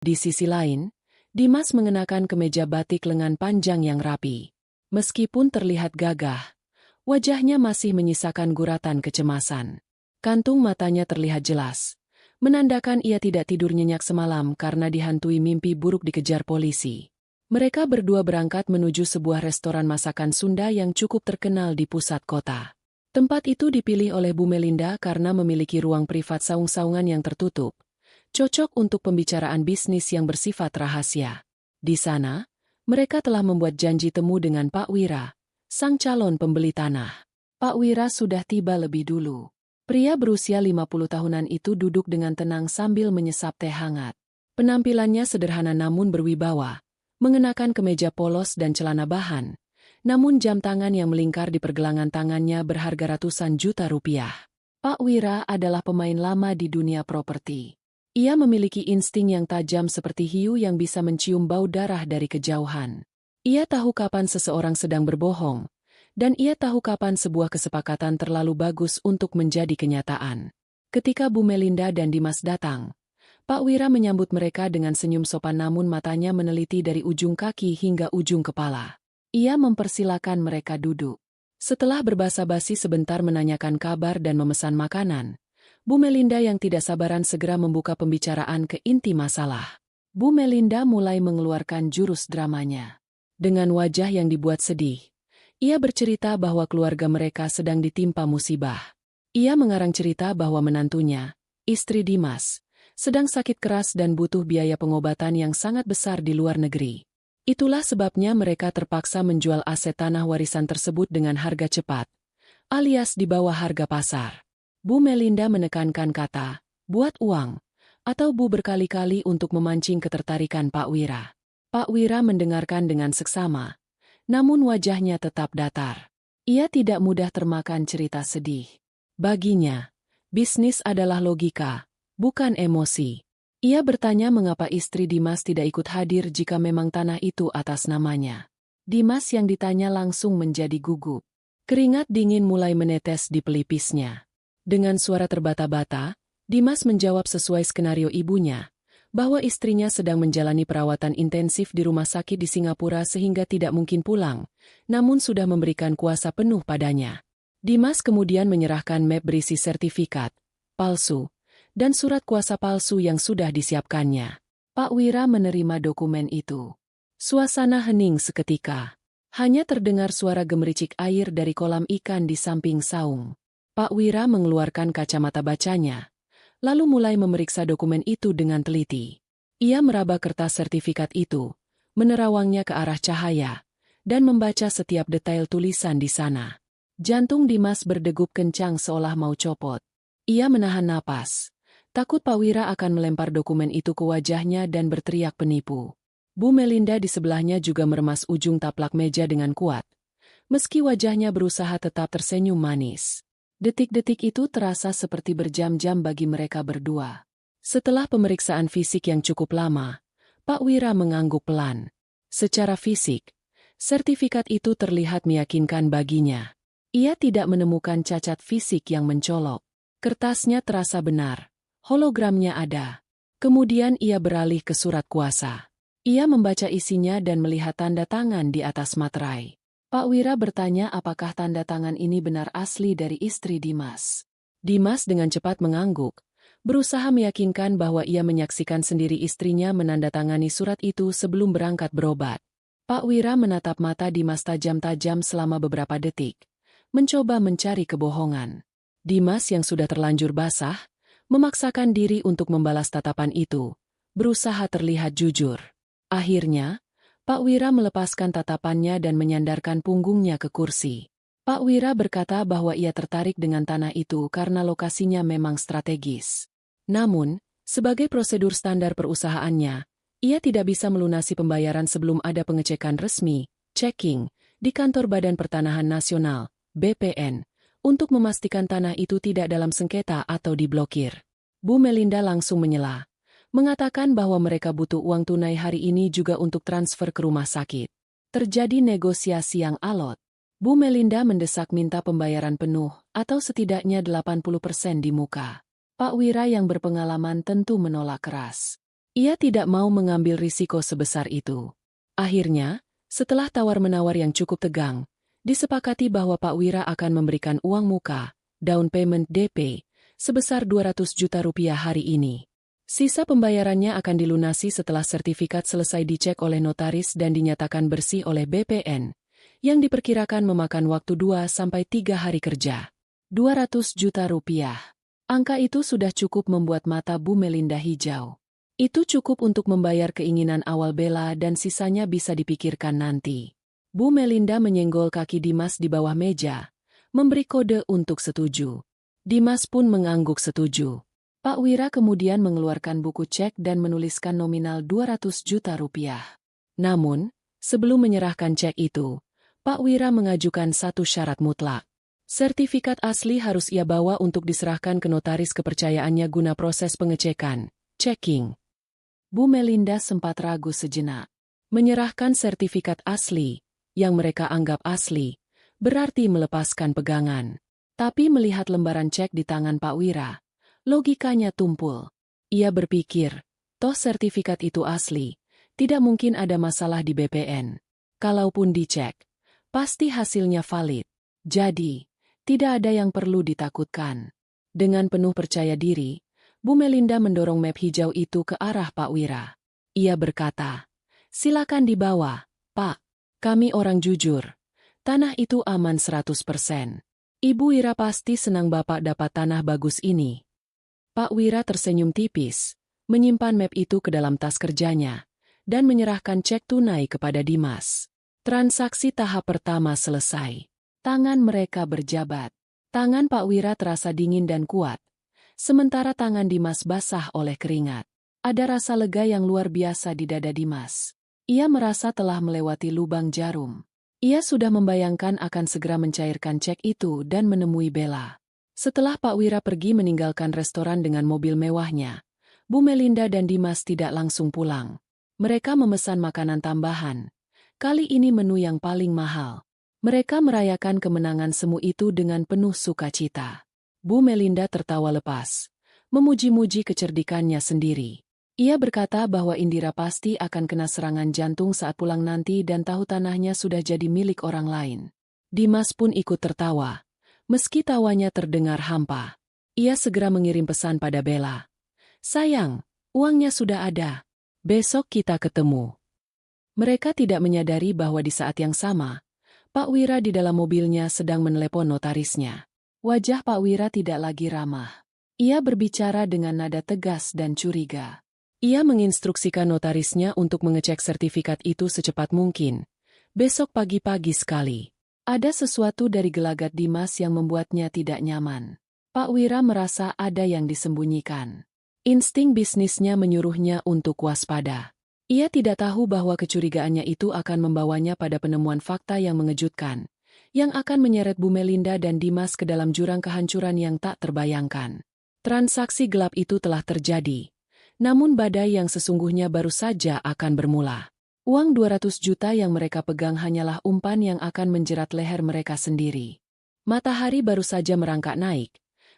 Di sisi lain, Dimas mengenakan kemeja batik lengan panjang yang rapi. Meskipun terlihat gagah, wajahnya masih menyisakan guratan kecemasan. Kantung matanya terlihat jelas, menandakan ia tidak tidur nyenyak semalam karena dihantui mimpi buruk dikejar polisi. Mereka berdua berangkat menuju sebuah restoran masakan Sunda yang cukup terkenal di pusat kota. Tempat itu dipilih oleh Bu Melinda karena memiliki ruang privat saung-saungan yang tertutup, cocok untuk pembicaraan bisnis yang bersifat rahasia. Di sana, mereka telah membuat janji temu dengan Pak Wira, sang calon pembeli tanah. Pak Wira sudah tiba lebih dulu. Pria berusia 50 tahunan itu duduk dengan tenang sambil menyesap teh hangat. Penampilannya sederhana namun berwibawa, mengenakan kemeja polos dan celana bahan, namun jam tangan yang melingkar di pergelangan tangannya berharga ratusan juta rupiah. Pak Wira adalah pemain lama di dunia properti. Ia memiliki insting yang tajam seperti hiu yang bisa mencium bau darah dari kejauhan. Ia tahu kapan seseorang sedang berbohong, dan ia tahu kapan sebuah kesepakatan terlalu bagus untuk menjadi kenyataan. Ketika Bu Melinda dan Dimas datang, Pak Wira menyambut mereka dengan senyum sopan namun matanya meneliti dari ujung kaki hingga ujung kepala. Ia mempersilakan mereka duduk. Setelah berbasa-basi sebentar menanyakan kabar dan memesan makanan, Bu Melinda yang tidak sabaran segera membuka pembicaraan ke inti masalah. Bu Melinda mulai mengeluarkan jurus dramanya. Dengan wajah yang dibuat sedih, ia bercerita bahwa keluarga mereka sedang ditimpa musibah. Ia mengarang cerita bahwa menantunya, istri Dimas, sedang sakit keras dan butuh biaya pengobatan yang sangat besar di luar negeri. Itulah sebabnya mereka terpaksa menjual aset tanah warisan tersebut dengan harga cepat, alias di bawah harga pasar. Bu Melinda menekankan kata, buat uang, atau Bu berkali-kali untuk memancing ketertarikan Pak Wira. Pak Wira mendengarkan dengan seksama, namun wajahnya tetap datar. Ia tidak mudah termakan cerita sedih. Baginya, bisnis adalah logika, bukan emosi. Ia bertanya mengapa istri Dimas tidak ikut hadir jika memang tanah itu atas namanya. Dimas yang ditanya langsung menjadi gugup. Keringat dingin mulai menetes di pelipisnya. Dengan suara terbata-bata, Dimas menjawab sesuai skenario ibunya, bahwa istrinya sedang menjalani perawatan intensif di rumah sakit di Singapura sehingga tidak mungkin pulang, namun sudah memberikan kuasa penuh padanya. Dimas kemudian menyerahkan map berisi sertifikat palsu dan surat kuasa palsu yang sudah disiapkannya. Pak Wira menerima dokumen itu. Suasana hening seketika. Hanya terdengar suara gemericik air dari kolam ikan di samping saung. Pak Wira mengeluarkan kacamata bacanya, lalu mulai memeriksa dokumen itu dengan teliti. Ia meraba kertas sertifikat itu, menerawangnya ke arah cahaya, dan membaca setiap detail tulisan di sana. Jantung Dimas berdegup kencang seolah mau copot. Ia menahan napas. Takut Pak Wira akan melempar dokumen itu ke wajahnya dan berteriak penipu. Bu Melinda di sebelahnya juga meremas ujung taplak meja dengan kuat. Meski wajahnya berusaha tetap tersenyum manis. Detik-detik itu terasa seperti berjam-jam bagi mereka berdua. Setelah pemeriksaan fisik yang cukup lama, Pak Wira mengangguk pelan. Secara fisik, sertifikat itu terlihat meyakinkan baginya. Ia tidak menemukan cacat fisik yang mencolok. Kertasnya terasa benar. Hologramnya ada. Kemudian ia beralih ke surat kuasa. Ia membaca isinya dan melihat tanda tangan di atas materai. Pak Wira bertanya apakah tanda tangan ini benar asli dari istri Dimas. Dimas dengan cepat mengangguk, berusaha meyakinkan bahwa ia menyaksikan sendiri istrinya menandatangani surat itu sebelum berangkat berobat. Pak Wira menatap mata Dimas tajam-tajam selama beberapa detik, mencoba mencari kebohongan. Dimas yang sudah terlanjur basah, memaksakan diri untuk membalas tatapan itu, berusaha terlihat jujur. Akhirnya, Pak Wira melepaskan tatapannya dan menyandarkan punggungnya ke kursi. Pak Wira berkata bahwa ia tertarik dengan tanah itu karena lokasinya memang strategis. Namun, sebagai prosedur standar perusahaannya, ia tidak bisa melunasi pembayaran sebelum ada pengecekan resmi, checking, di kantor Badan Pertanahan Nasional, BPN, untuk memastikan tanah itu tidak dalam sengketa atau diblokir. Bu Melinda langsung menyela, mengatakan bahwa mereka butuh uang tunai hari ini juga untuk transfer ke rumah sakit. Terjadi negosiasi yang alot. Bu Melinda mendesak minta pembayaran penuh atau setidaknya 80% di muka. Pak Wira yang berpengalaman tentu menolak keras. Ia tidak mau mengambil risiko sebesar itu. Akhirnya, setelah tawar-menawar yang cukup tegang, disepakati bahwa Pak Wira akan memberikan uang muka, down payment DP, sebesar 200 juta rupiah hari ini. Sisa pembayarannya akan dilunasi setelah sertifikat selesai dicek oleh notaris dan dinyatakan bersih oleh BPN, yang diperkirakan memakan waktu 2-3 hari kerja. 200 juta rupiah. Angka itu sudah cukup membuat mata Bu Melinda hijau. Itu cukup untuk membayar keinginan awal Bella dan sisanya bisa dipikirkan nanti. Bu Melinda menyenggol kaki Dimas di bawah meja, memberi kode untuk setuju. Dimas pun mengangguk setuju. Pak Wira kemudian mengeluarkan buku cek dan menuliskan nominal 200 juta rupiah. Namun, sebelum menyerahkan cek itu, Pak Wira mengajukan satu syarat mutlak. Sertifikat asli harus ia bawa untuk diserahkan ke notaris kepercayaannya guna proses pengecekan, checking. Bu Melinda sempat ragu sejenak. Menyerahkan sertifikat asli, yang mereka anggap asli, berarti melepaskan pegangan. Tapi melihat lembaran cek di tangan Pak Wira, logikanya tumpul. Ia berpikir, toh sertifikat itu asli, tidak mungkin ada masalah di BPN. Kalaupun dicek, pasti hasilnya valid. Jadi, tidak ada yang perlu ditakutkan. Dengan penuh percaya diri, Bu Melinda mendorong map hijau itu ke arah Pak Wira. Ia berkata, "Silakan dibawa, Pak. Kami orang jujur. Tanah itu aman 100%. Ibu Wira pasti senang Bapak dapat tanah bagus ini." Pak Wira tersenyum tipis, menyimpan map itu ke dalam tas kerjanya, dan menyerahkan cek tunai kepada Dimas. Transaksi tahap pertama selesai. Tangan mereka berjabat. Tangan Pak Wira terasa dingin dan kuat, sementara tangan Dimas basah oleh keringat. Ada rasa lega yang luar biasa di dada Dimas. Ia merasa telah melewati lubang jarum. Ia sudah membayangkan akan segera mencairkan cek itu dan menemui Bella. Setelah Pak Wira pergi meninggalkan restoran dengan mobil mewahnya, Bu Melinda dan Dimas tidak langsung pulang. Mereka memesan makanan tambahan. Kali ini menu yang paling mahal. Mereka merayakan kemenangan semu itu dengan penuh sukacita. Bu Melinda tertawa lepas, memuji-muji kecerdikannya sendiri. Ia berkata bahwa Indira pasti akan kena serangan jantung saat pulang nanti dan tahu tanahnya sudah jadi milik orang lain. Dimas pun ikut tertawa. Meski tawanya terdengar hampa, ia segera mengirim pesan pada Bella. "Sayang, uangnya sudah ada. Besok kita ketemu." Mereka tidak menyadari bahwa di saat yang sama, Pak Wira di dalam mobilnya sedang menelepon notarisnya. Wajah Pak Wira tidak lagi ramah. Ia berbicara dengan nada tegas dan curiga. Ia menginstruksikan notarisnya untuk mengecek sertifikat itu secepat mungkin. Besok pagi-pagi sekali. Ada sesuatu dari gelagat Dimas yang membuatnya tidak nyaman. Pak Wira merasa ada yang disembunyikan. Insting bisnisnya menyuruhnya untuk waspada. Ia tidak tahu bahwa kecurigaannya itu akan membawanya pada penemuan fakta yang mengejutkan, yang akan menyeret Bu Melinda dan Dimas ke dalam jurang kehancuran yang tak terbayangkan. Transaksi gelap itu telah terjadi, namun badai yang sesungguhnya baru saja akan bermula. Uang 200 juta yang mereka pegang hanyalah umpan yang akan menjerat leher mereka sendiri. Matahari baru saja merangkak naik,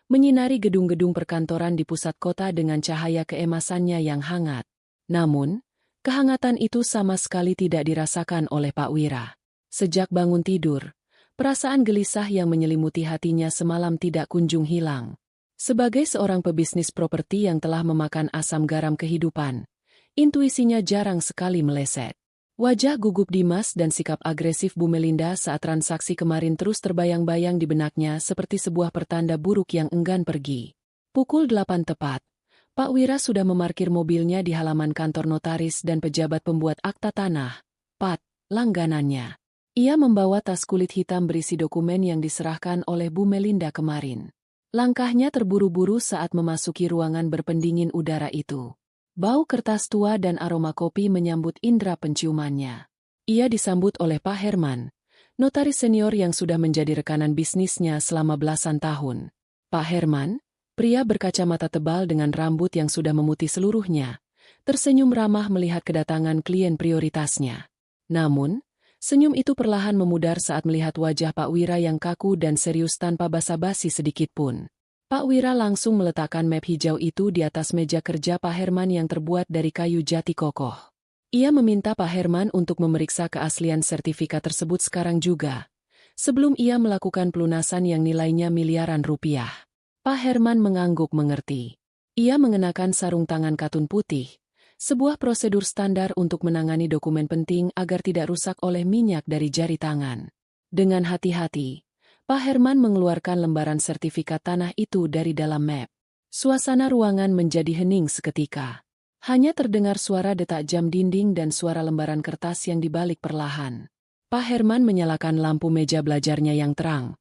menyinari gedung-gedung perkantoran di pusat kota dengan cahaya keemasannya yang hangat. Namun, kehangatan itu sama sekali tidak dirasakan oleh Pak Wira. Sejak bangun tidur, perasaan gelisah yang menyelimuti hatinya semalam tidak kunjung hilang. Sebagai seorang pebisnis properti yang telah memakan asam garam kehidupan, intuisinya jarang sekali meleset. Wajah gugup Dimas dan sikap agresif Bu Melinda saat transaksi kemarin terus terbayang-bayang di benaknya seperti sebuah pertanda buruk yang enggan pergi. Pukul 8 tepat. Pak Wira sudah memarkir mobilnya di halaman kantor notaris dan pejabat pembuat akta tanah, Pat, langganannya. Ia membawa tas kulit hitam berisi dokumen yang diserahkan oleh Bu Melinda kemarin. Langkahnya terburu-buru saat memasuki ruangan berpendingin udara itu. Bau kertas tua dan aroma kopi menyambut indera penciumannya. Ia disambut oleh Pak Herman, notaris senior yang sudah menjadi rekanan bisnisnya selama belasan tahun. Pak Herman, pria berkacamata tebal dengan rambut yang sudah memutih seluruhnya, tersenyum ramah melihat kedatangan klien prioritasnya. Namun, senyum itu perlahan memudar saat melihat wajah Pak Wira yang kaku dan serius tanpa basa-basi sedikitpun. Pak Wira langsung meletakkan map hijau itu di atas meja kerja Pak Herman yang terbuat dari kayu jati kokoh. Ia meminta Pak Herman untuk memeriksa keaslian sertifikat tersebut sekarang juga, sebelum ia melakukan pelunasan yang nilainya miliaran rupiah. Pak Herman mengangguk mengerti. Ia mengenakan sarung tangan katun putih, sebuah prosedur standar untuk menangani dokumen penting agar tidak rusak oleh minyak dari jari tangan. Dengan hati-hati, Pak Herman mengeluarkan lembaran sertifikat tanah itu dari dalam map. Suasana ruangan menjadi hening seketika. Hanya terdengar suara detak jam dinding dan suara lembaran kertas yang dibalik perlahan. Pak Herman menyalakan lampu meja belajarnya yang terang,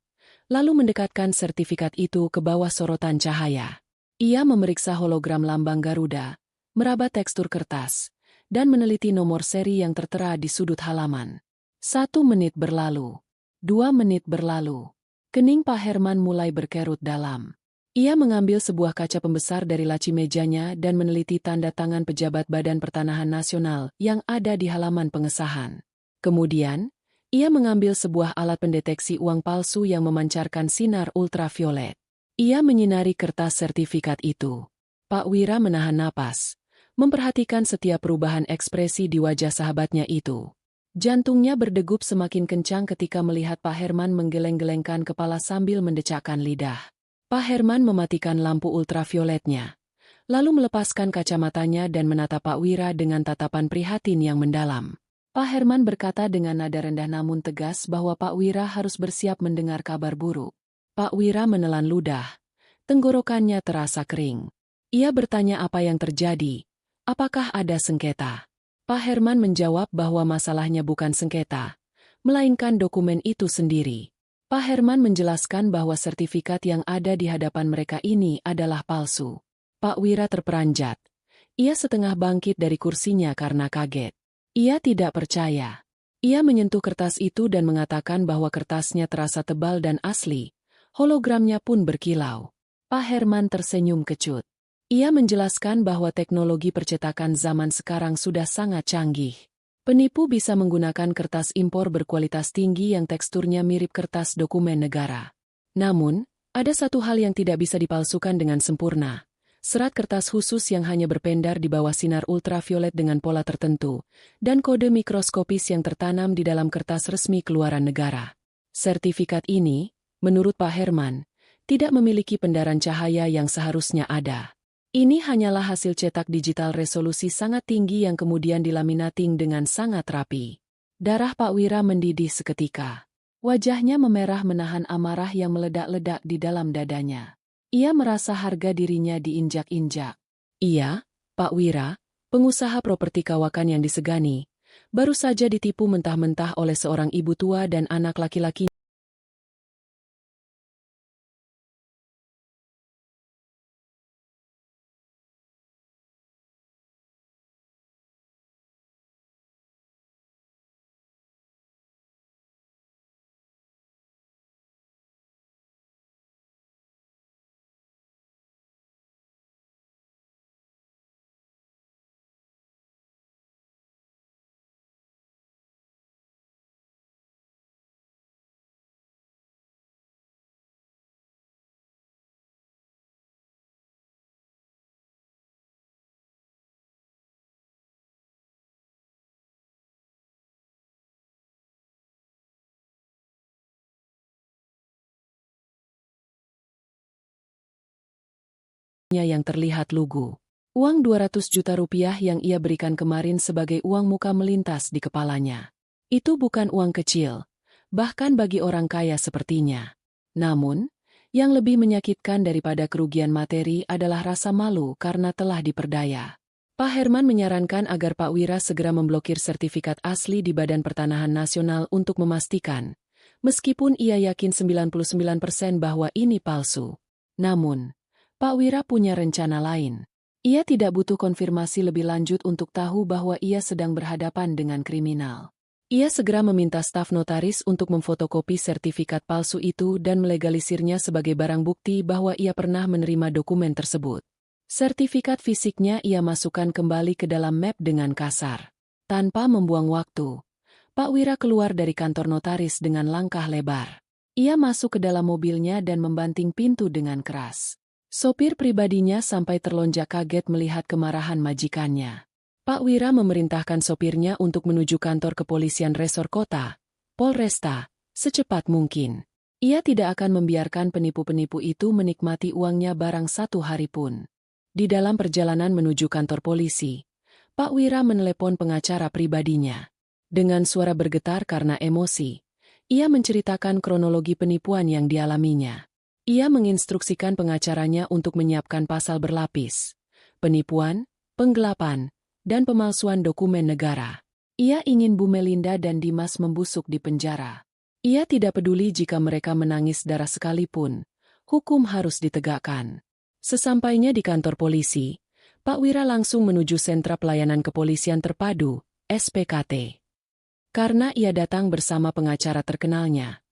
lalu mendekatkan sertifikat itu ke bawah sorotan cahaya. Ia memeriksa hologram lambang Garuda, meraba tekstur kertas, dan meneliti nomor seri yang tertera di sudut halaman. 1 menit berlalu. 2 menit berlalu. Kening Pak Herman mulai berkerut dalam. Ia mengambil sebuah kaca pembesar dari laci mejanya dan meneliti tanda tangan pejabat Badan Pertanahan Nasional yang ada di halaman pengesahan. Kemudian, ia mengambil sebuah alat pendeteksi uang palsu yang memancarkan sinar ultraviolet. Ia menyinari kertas sertifikat itu. Pak Wira menahan napas, memperhatikan setiap perubahan ekspresi di wajah sahabatnya itu. Jantungnya berdegup semakin kencang ketika melihat Pak Herman menggeleng-gelengkan kepala sambil mendecakkan lidah. Pak Herman mematikan lampu ultravioletnya, lalu melepaskan kacamatanya dan menatap Pak Wira dengan tatapan prihatin yang mendalam. Pak Herman berkata dengan nada rendah namun tegas bahwa Pak Wira harus bersiap mendengar kabar buruk. Pak Wira menelan ludah. Tenggorokannya terasa kering. Ia bertanya apa yang terjadi. Apakah ada sengketa? Pak Herman menjawab bahwa masalahnya bukan sengketa, melainkan dokumen itu sendiri. Pak Herman menjelaskan bahwa sertifikat yang ada di hadapan mereka ini adalah palsu. Pak Wira terperanjat. Ia setengah bangkit dari kursinya karena kaget. Ia tidak percaya. Ia menyentuh kertas itu dan mengatakan bahwa kertasnya terasa tebal dan asli. Hologramnya pun berkilau. Pak Herman tersenyum kecut. Ia menjelaskan bahwa teknologi percetakan zaman sekarang sudah sangat canggih. Penipu bisa menggunakan kertas impor berkualitas tinggi yang teksturnya mirip kertas dokumen negara. Namun, ada satu hal yang tidak bisa dipalsukan dengan sempurna. Serat kertas khusus yang hanya berpendar di bawah sinar ultraviolet dengan pola tertentu, dan kode mikroskopis yang tertanam di dalam kertas resmi keluaran negara. Sertifikat ini, menurut Pak Herman, tidak memiliki pendaran cahaya yang seharusnya ada. Ini hanyalah hasil cetak digital resolusi sangat tinggi yang kemudian dilaminating dengan sangat rapi. Darah Pak Wira mendidih seketika. Wajahnya memerah menahan amarah yang meledak-ledak di dalam dadanya. Ia merasa harga dirinya diinjak-injak. Ia, Pak Wira, pengusaha properti kawakan yang disegani, baru saja ditipu mentah-mentah oleh seorang ibu tua dan anak laki-laki yang terlihat lugu. Uang 200 juta rupiah yang ia berikan kemarin sebagai uang muka melintas di kepalanya. Itu bukan uang kecil, bahkan bagi orang kaya sepertinya. Namun, yang lebih menyakitkan daripada kerugian materi adalah rasa malu karena telah diperdaya. Pak Herman menyarankan agar Pak Wira segera memblokir sertifikat asli di Badan Pertanahan Nasional untuk memastikan, meskipun ia yakin 99% bahwa ini palsu. Namun, Pak Wira punya rencana lain. Ia tidak butuh konfirmasi lebih lanjut untuk tahu bahwa ia sedang berhadapan dengan kriminal. Ia segera meminta staf notaris untuk memfotokopi sertifikat palsu itu dan melegalisirnya sebagai barang bukti bahwa ia pernah menerima dokumen tersebut. Sertifikat fisiknya ia masukkan kembali ke dalam map dengan kasar. Tanpa membuang waktu, Pak Wira keluar dari kantor notaris dengan langkah lebar. Ia masuk ke dalam mobilnya dan membanting pintu dengan keras. Sopir pribadinya sampai terlonjak kaget melihat kemarahan majikannya. Pak Wira memerintahkan sopirnya untuk menuju kantor kepolisian resor kota, Polresta, secepat mungkin. Ia tidak akan membiarkan penipu-penipu itu menikmati uangnya barang satu hari pun. Di dalam perjalanan menuju kantor polisi, Pak Wira menelepon pengacara pribadinya. Dengan suara bergetar karena emosi, ia menceritakan kronologi penipuan yang dialaminya. Ia menginstruksikan pengacaranya untuk menyiapkan pasal berlapis, penipuan, penggelapan, dan pemalsuan dokumen negara. Ia ingin Bu Melinda dan Dimas membusuk di penjara. Ia tidak peduli jika mereka menangis darah sekalipun, hukum harus ditegakkan. Sesampainya di kantor polisi, Pak Wira langsung menuju sentra pelayanan kepolisian terpadu, SPKT. Karena ia datang bersama pengacara terkenalnya,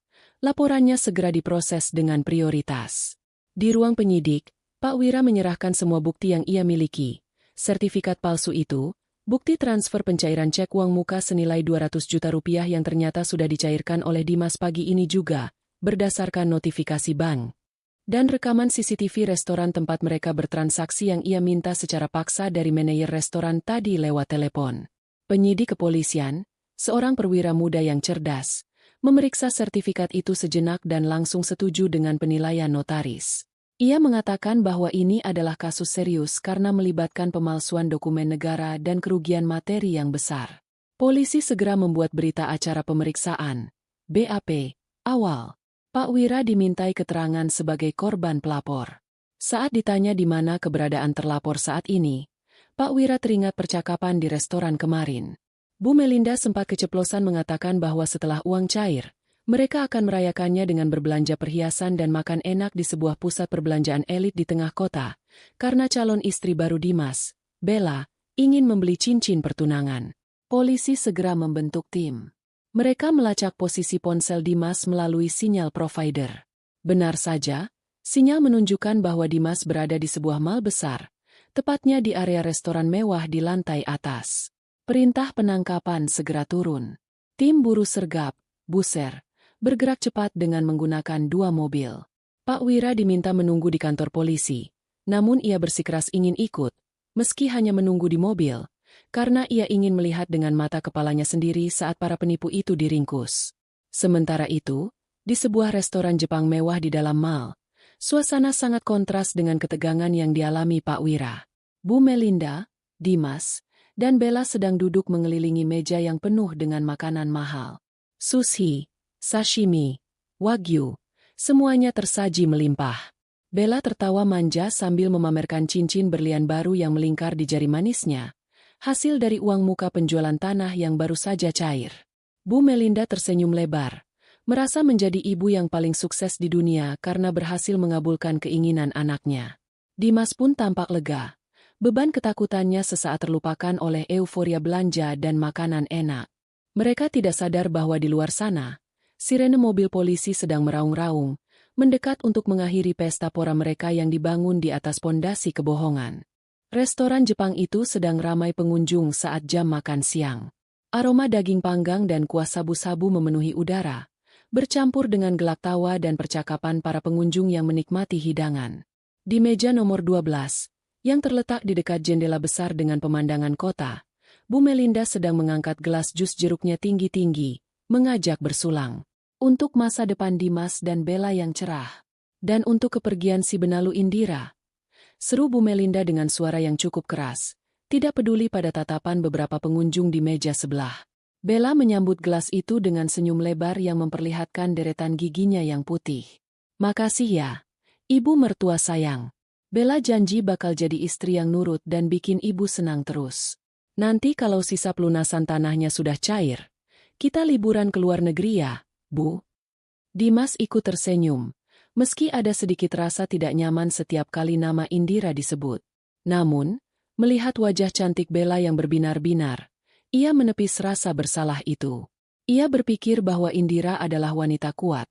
laporannya segera diproses dengan prioritas. Di ruang penyidik, Pak Wira menyerahkan semua bukti yang ia miliki. Sertifikat palsu itu, bukti transfer pencairan cek uang muka senilai 200 juta rupiah yang ternyata sudah dicairkan oleh Dimas pagi ini juga, berdasarkan notifikasi bank. Dan rekaman CCTV restoran tempat mereka bertransaksi yang ia minta secara paksa dari manajer restoran tadi lewat telepon. Penyidik kepolisian, seorang perwira muda yang cerdas, memeriksa sertifikat itu sejenak dan langsung setuju dengan penilaian notaris. Ia mengatakan bahwa ini adalah kasus serius karena melibatkan pemalsuan dokumen negara dan kerugian materi yang besar. Polisi segera membuat berita acara pemeriksaan, BAP, awal. Pak Wira dimintai keterangan sebagai korban pelapor. Saat ditanya di mana keberadaan terlapor saat ini, Pak Wira teringat percakapan di restoran kemarin. Bu Melinda sempat keceplosan mengatakan bahwa setelah uang cair, mereka akan merayakannya dengan berbelanja perhiasan dan makan enak di sebuah pusat perbelanjaan elit di tengah kota, karena calon istri baru Dimas, Bella, ingin membeli cincin pertunangan. Polisi segera membentuk tim. Mereka melacak posisi ponsel Dimas melalui sinyal provider. Benar saja, sinyal menunjukkan bahwa Dimas berada di sebuah mall besar, tepatnya di area restoran mewah di lantai atas. Perintah penangkapan segera turun. Tim buru sergap, Buser, bergerak cepat dengan menggunakan 2 mobil. Pak Wira diminta menunggu di kantor polisi, namun ia bersikeras ingin ikut, meski hanya menunggu di mobil, karena ia ingin melihat dengan mata kepalanya sendiri saat para penipu itu diringkus. Sementara itu, di sebuah restoran Jepang mewah di dalam mall, Suasana sangat kontras dengan ketegangan yang dialami Pak Wira. Bu Melinda, Dimas, dan Bella sedang duduk mengelilingi meja yang penuh dengan makanan mahal. Sushi, sashimi, wagyu, semuanya tersaji melimpah. Bella tertawa manja sambil memamerkan cincin berlian baru yang melingkar di jari manisnya, hasil dari uang muka penjualan tanah yang baru saja cair. Bu Melinda tersenyum lebar, merasa menjadi ibu yang paling sukses di dunia karena berhasil mengabulkan keinginan anaknya. Dimas pun tampak lega. Beban ketakutannya sesaat terlupakan oleh euforia belanja dan makanan enak. Mereka tidak sadar bahwa di luar sana, sirene mobil polisi sedang meraung-raung, mendekat untuk mengakhiri pesta pora mereka yang dibangun di atas pondasi kebohongan. Restoran Jepang itu sedang ramai pengunjung saat jam makan siang. Aroma daging panggang dan kuah sabu-sabu memenuhi udara, bercampur dengan gelak tawa dan percakapan para pengunjung yang menikmati hidangan. Di meja nomor 12, yang terletak di dekat jendela besar dengan pemandangan kota, Bu Melinda sedang mengangkat gelas jus jeruknya tinggi-tinggi, mengajak bersulang. Untuk masa depan Dimas dan Bella yang cerah. Dan untuk kepergian si benalu Indira. Seru Bu Melinda dengan suara yang cukup keras, tidak peduli pada tatapan beberapa pengunjung di meja sebelah. Bella menyambut gelas itu dengan senyum lebar yang memperlihatkan deretan giginya yang putih. Makasih ya, ibu mertua sayang. Bella janji bakal jadi istri yang nurut dan bikin ibu senang terus. Nanti kalau sisa pelunasan tanahnya sudah cair, kita liburan ke luar negeri ya, Bu. Dimas ikut tersenyum, meski ada sedikit rasa tidak nyaman setiap kali nama Indira disebut. Namun, melihat wajah cantik Bella yang berbinar-binar, ia menepis rasa bersalah itu. Ia berpikir bahwa Indira adalah wanita kuat.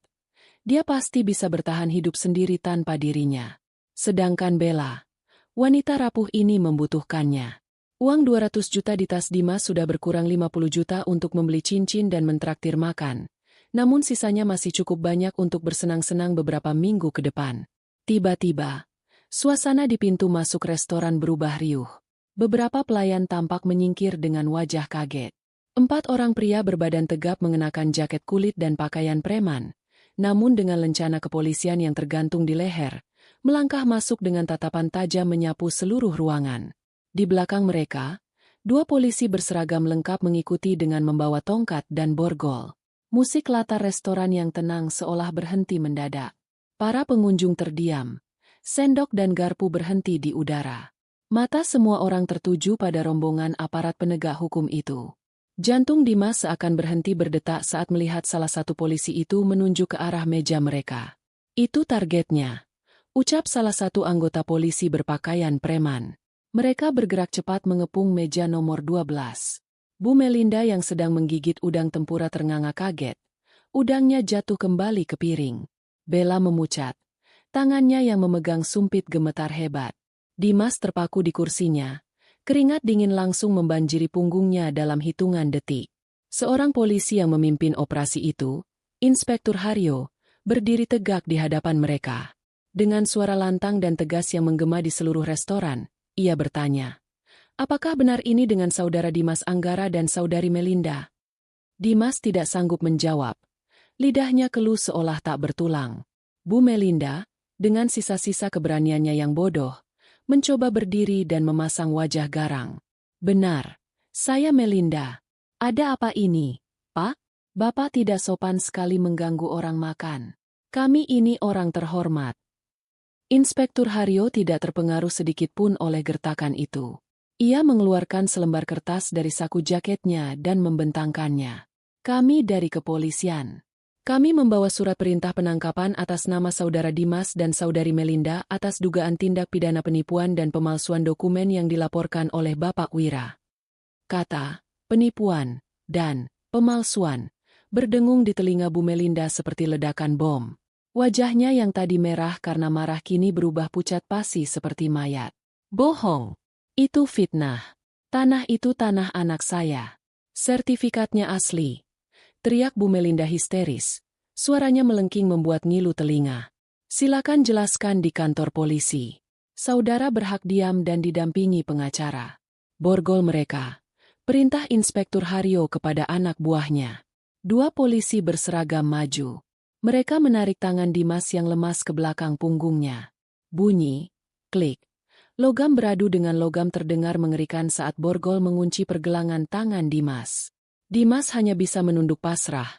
Dia pasti bisa bertahan hidup sendiri tanpa dirinya. Sedangkan Bella, wanita rapuh ini membutuhkannya. Uang 200 juta di tas Dimas sudah berkurang 50 juta untuk membeli cincin dan mentraktir makan. Namun sisanya masih cukup banyak untuk bersenang-senang beberapa minggu ke depan. Tiba-tiba, suasana di pintu masuk restoran berubah riuh. Beberapa pelayan tampak menyingkir dengan wajah kaget. 4 orang pria berbadan tegap mengenakan jaket kulit dan pakaian preman, namun dengan lencana kepolisian yang tergantung di leher, melangkah masuk dengan tatapan tajam menyapu seluruh ruangan. Di belakang mereka, 2 polisi berseragam lengkap mengikuti dengan membawa tongkat dan borgol. Musik latar restoran yang tenang seolah berhenti mendadak. Para pengunjung terdiam. Sendok dan garpu berhenti di udara. Mata semua orang tertuju pada rombongan aparat penegak hukum itu. Jantung Dimas seakan berhenti berdetak saat melihat salah satu polisi itu menunjuk ke arah meja mereka. Itu targetnya, ucap salah satu anggota polisi berpakaian preman. Mereka bergerak cepat mengepung meja nomor 12. Bu Melinda yang sedang menggigit udang tempura ternganga kaget. Udangnya jatuh kembali ke piring. Bella memucat. Tangannya yang memegang sumpit gemetar hebat. Dimas terpaku di kursinya. Keringat dingin langsung membanjiri punggungnya dalam hitungan detik. Seorang polisi yang memimpin operasi itu, Inspektur Haryo, berdiri tegak di hadapan mereka. Dengan suara lantang dan tegas yang menggema di seluruh restoran, ia bertanya, "Apakah benar ini dengan saudara Dimas Anggara dan saudari Melinda?" Dimas tidak sanggup menjawab. Lidahnya keluh seolah tak bertulang. Bu Melinda, dengan sisa-sisa keberaniannya yang bodoh, mencoba berdiri dan memasang wajah garang. "Benar, saya Melinda. Ada apa ini, Pak? Bapak tidak sopan sekali mengganggu orang makan. Kami ini orang terhormat." Inspektur Haryo tidak terpengaruh sedikit pun oleh gertakan itu. Ia mengeluarkan selembar kertas dari saku jaketnya dan membentangkannya. "Kami dari kepolisian. Kami membawa surat perintah penangkapan atas nama saudara Dimas dan saudari Melinda atas dugaan tindak pidana penipuan dan pemalsuan dokumen yang dilaporkan oleh Bapak Wira." Kata penipuan dan pemalsuan berdengung di telinga Bu Melinda seperti ledakan bom. Wajahnya yang tadi merah karena marah kini berubah pucat pasi seperti mayat. "Bohong. Itu fitnah. Tanah itu tanah anak saya. Sertifikatnya asli," teriak Bu Melinda histeris. Suaranya melengking membuat ngilu telinga. "Silakan jelaskan di kantor polisi. Saudara berhak diam dan didampingi pengacara." Borgol mereka. Perintah Inspektur Haryo kepada anak buahnya. 2 polisi berseragam maju. Mereka menarik tangan Dimas yang lemas ke belakang punggungnya. Bunyi, klik. Logam beradu dengan logam terdengar mengerikan saat borgol mengunci pergelangan tangan Dimas. Dimas hanya bisa menunduk pasrah.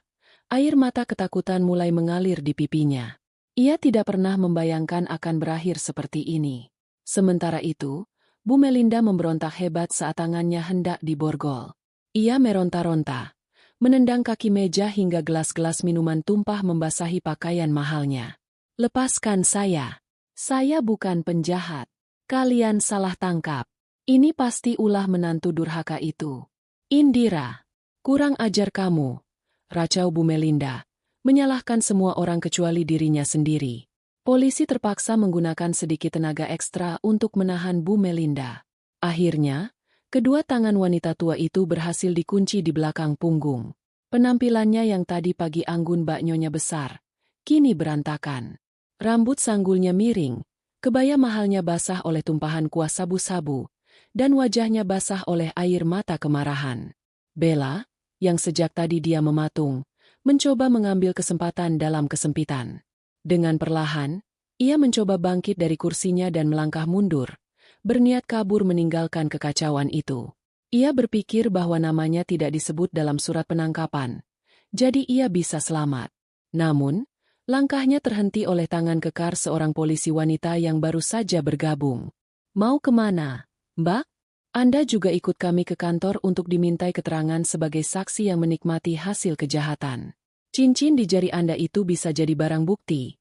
Air mata ketakutan mulai mengalir di pipinya. Ia tidak pernah membayangkan akan berakhir seperti ini. Sementara itu, Bu Melinda memberontak hebat saat tangannya hendak diborgol. Ia meronta-ronta, menendang kaki meja hingga gelas-gelas minuman tumpah membasahi pakaian mahalnya. "Lepaskan saya. Saya bukan penjahat. Kalian salah tangkap. Ini pasti ulah menantu durhaka itu. Indira, kurang ajar kamu," racau Bu Melinda, menyalahkan semua orang kecuali dirinya sendiri. Polisi terpaksa menggunakan sedikit tenaga ekstra untuk menahan Bu Melinda. Akhirnya, kedua tangan wanita tua itu berhasil dikunci di belakang punggung. Penampilannya yang tadi pagi anggun bak nyonya besar, kini berantakan. Rambut sanggulnya miring, kebaya mahalnya basah oleh tumpahan kuah sabu-sabu, dan wajahnya basah oleh air mata kemarahan. Bella, yang sejak tadi dia mematung, mencoba mengambil kesempatan dalam kesempitan. Dengan perlahan, ia mencoba bangkit dari kursinya dan melangkah mundur, berniat kabur meninggalkan kekacauan itu. Ia berpikir bahwa namanya tidak disebut dalam surat penangkapan, jadi ia bisa selamat. Namun, langkahnya terhenti oleh tangan kekar seorang polisi wanita yang baru saja bergabung. "Mau kemana, Mbak? Anda juga ikut kami ke kantor untuk dimintai keterangan sebagai saksi yang menikmati hasil kejahatan. Cincin di jari Anda itu bisa jadi barang bukti,"